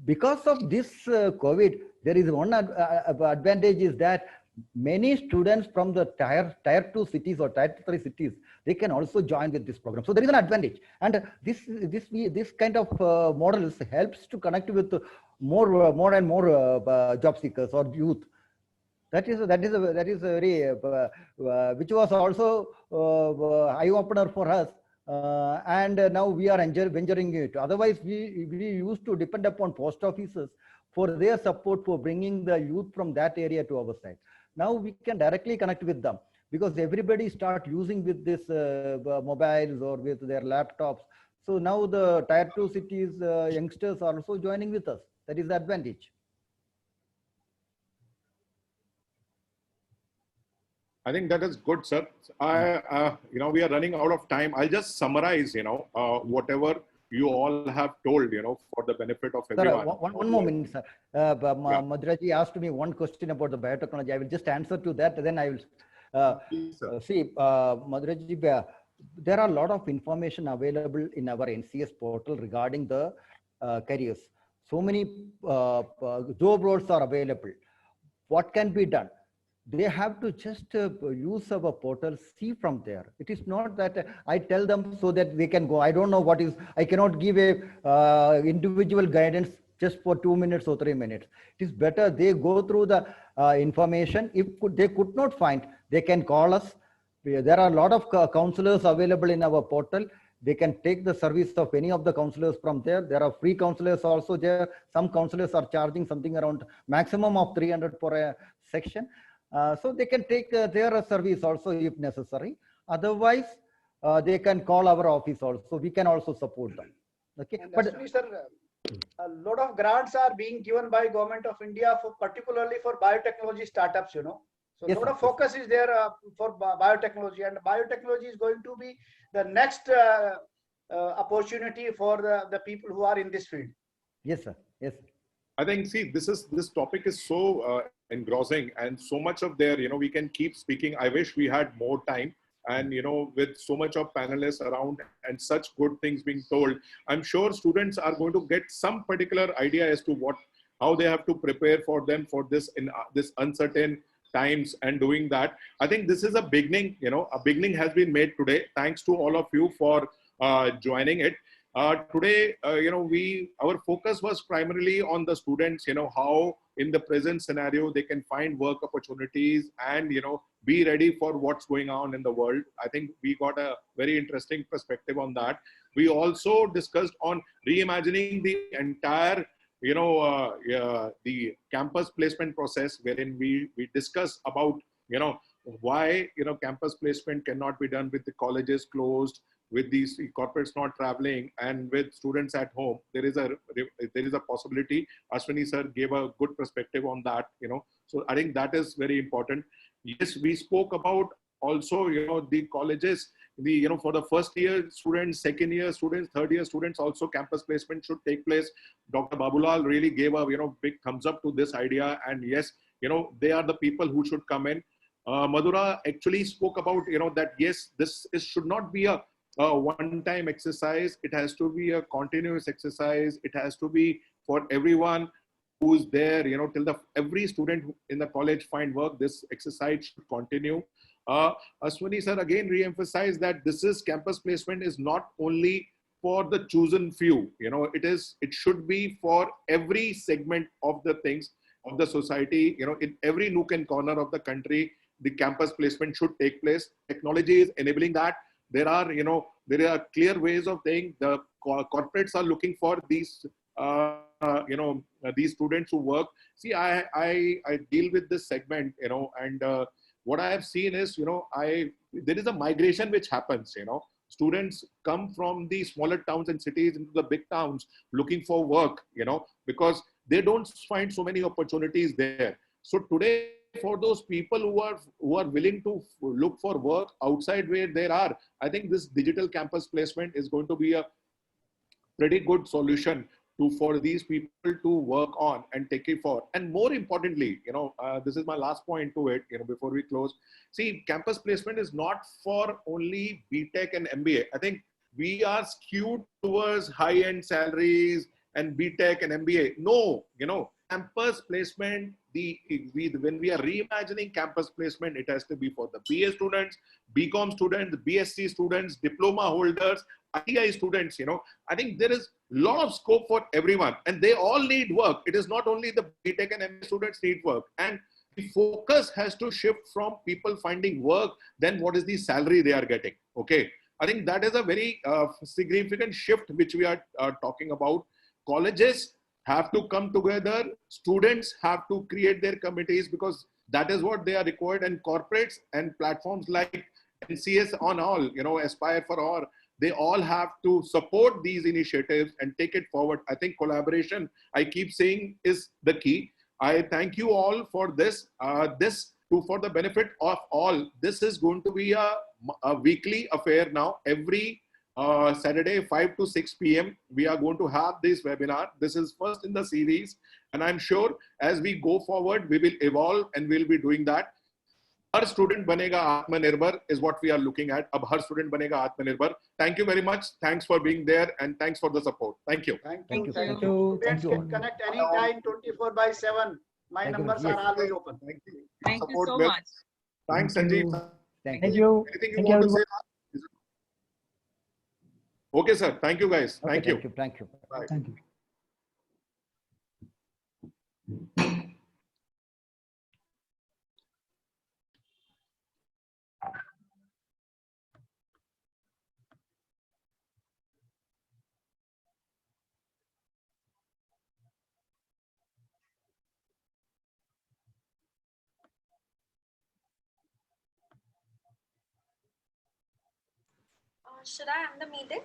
because of this COVID, there is one advantage is that many students from the tier 2 cities or tier 3 cities, they can also join with this program. So there is an advantage, and this kind of models helps to connect with more and more job seekers or youth. That is a very which was also eye opener for us, and now we are venturing it. Otherwise, we used to depend upon post offices for their support for bringing the youth from that area to our side. Now we can directly connect with them because everybody start using with this mobiles or with their laptops. So now the tier 2 cities youngsters are also joining with us. That is the advantage. I think that is good, sir. We are running out of time. I'll just summarize, whatever you all have told, for the benefit of everyone. Sir, one more minute, sir. Madhuraji asked me one question about the biotechnology. I will just answer to that. Then I will see, Madhuraji, there are a lot of information available in our NCS portal regarding the careers. So many job roles are available. What can be done? They have to just use our portal, see from there. It is not that I tell them so that they can go. I don't know what is, I cannot give a individual guidance just for 2 minutes or 3 minutes. It is better they go through the information. If they could not find, they can call us. There are a lot of counselors available in our portal. They can take the service of any of the counselors from there. There are free counselors also there. Some counselors are charging something around maximum of 300 for a section. So they can take their service also if necessary. Otherwise, they can call our office also. We can also support them. Okay. And But actually, sir, a lot of grants are being given by Government of India for particularly for biotechnology startups. So yes, a lot of focus is there for biotechnology, and biotechnology is going to be the next opportunity for the people who are in this field. yes, sir. Yes. I think, see, this topic is so engrossing, and so much of there, we can keep speaking. I wish we had more time, and with so much of panelists around and such good things being told, I'm sure students are going to get some particular idea as to how they have to prepare for them for this in this uncertain times and doing that. I think this is a beginning. A beginning has been made today. Thanks to all of you for joining it. Today, our focus was primarily on the students, how in the present scenario they can find work opportunities and, be ready for what's going on in the world. I think we got a very interesting perspective on that. We also discussed on reimagining the entire, the campus placement process, wherein we discuss about, why, campus placement cannot be done with the colleges closed, with these corporates not traveling, and with students at home. There is a possibility. Ashwini sir gave a good perspective on that, so I think that is very important. Yes, we spoke about also, the colleges, for the first year students, second year students, third year students, also campus placement should take place. Dr. Babulal really gave a, big thumbs up to this idea. And yes, they are the people who should come in. Madhura actually spoke about, that yes, this should not be a one-time exercise. It has to be a continuous exercise. It has to be for everyone who's there, till every student in the college find work. This exercise should continue. Ashwini sir again re-emphasized that campus placement is not only for the chosen few. It should be for every segment of the things of the society. In every nook and corner of the country, the campus placement should take place. Technology is enabling that. There are clear ways of saying the corporates are looking for these, these students who work. See, I deal with this segment, and what I have seen is, there is a migration which happens, students come from the smaller towns and cities into the big towns looking for work, because they don't find so many opportunities there. So today, for those people who are willing to look for work outside where they are, I think this digital campus placement is going to be a pretty good solution for these people to work on and take it for. And more importantly, this is my last point to it, before we close. See, campus placement is not for only BTech and MBA. I think we are skewed towards high-end salaries and BTech and MBA. No, campus placement, when we are reimagining campus placement, it has to be for the BA students, BCom students, BSc students, diploma holders, ITI students. I think there is a lot of scope for everyone, and they all need work. It is not only the BTech and MBA students need work, and the focus has to shift from people finding work, then what is the salary they are getting. Okay, I think that is a very significant shift which we are talking about. Colleges have to come together. Students have to create their committees, because that is what they are required. And corporates and platforms like NCS on all, Aspire for All, they all have to support these initiatives and take it forward. I think collaboration, I keep saying, is the key. I thank you all for this. For the benefit of all, this is going to be a weekly affair now. Every Saturday, 5 to 6 p.m. we are going to have this webinar. This is first in the series, and I'm sure as we go forward, we will evolve and we'll be doing that. Har student banega Atmanirbhar is what we are looking at. Ab har student banega Atmanirbhar. Thank you very much. Thanks for being there and thanks for the support. Thank you. Thank Thank you. you. Thank Thank you. you. Students can connect anytime, 24/7. My Thank you. numbers Yes. are always open. Thank you. Thank you Support so well. much. Thanks, Thank Sanjeev. you. Thank Thank you. you. Anything you Thank you, want to everyone. say? Okay, sir. Thank you, guys. Okay, Thank you. Thank you. Thank you. Bye. Thank you. Should I end the meeting?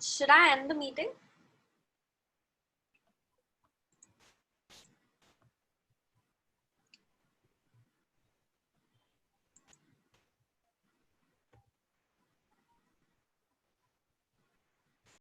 Should I end the meeting?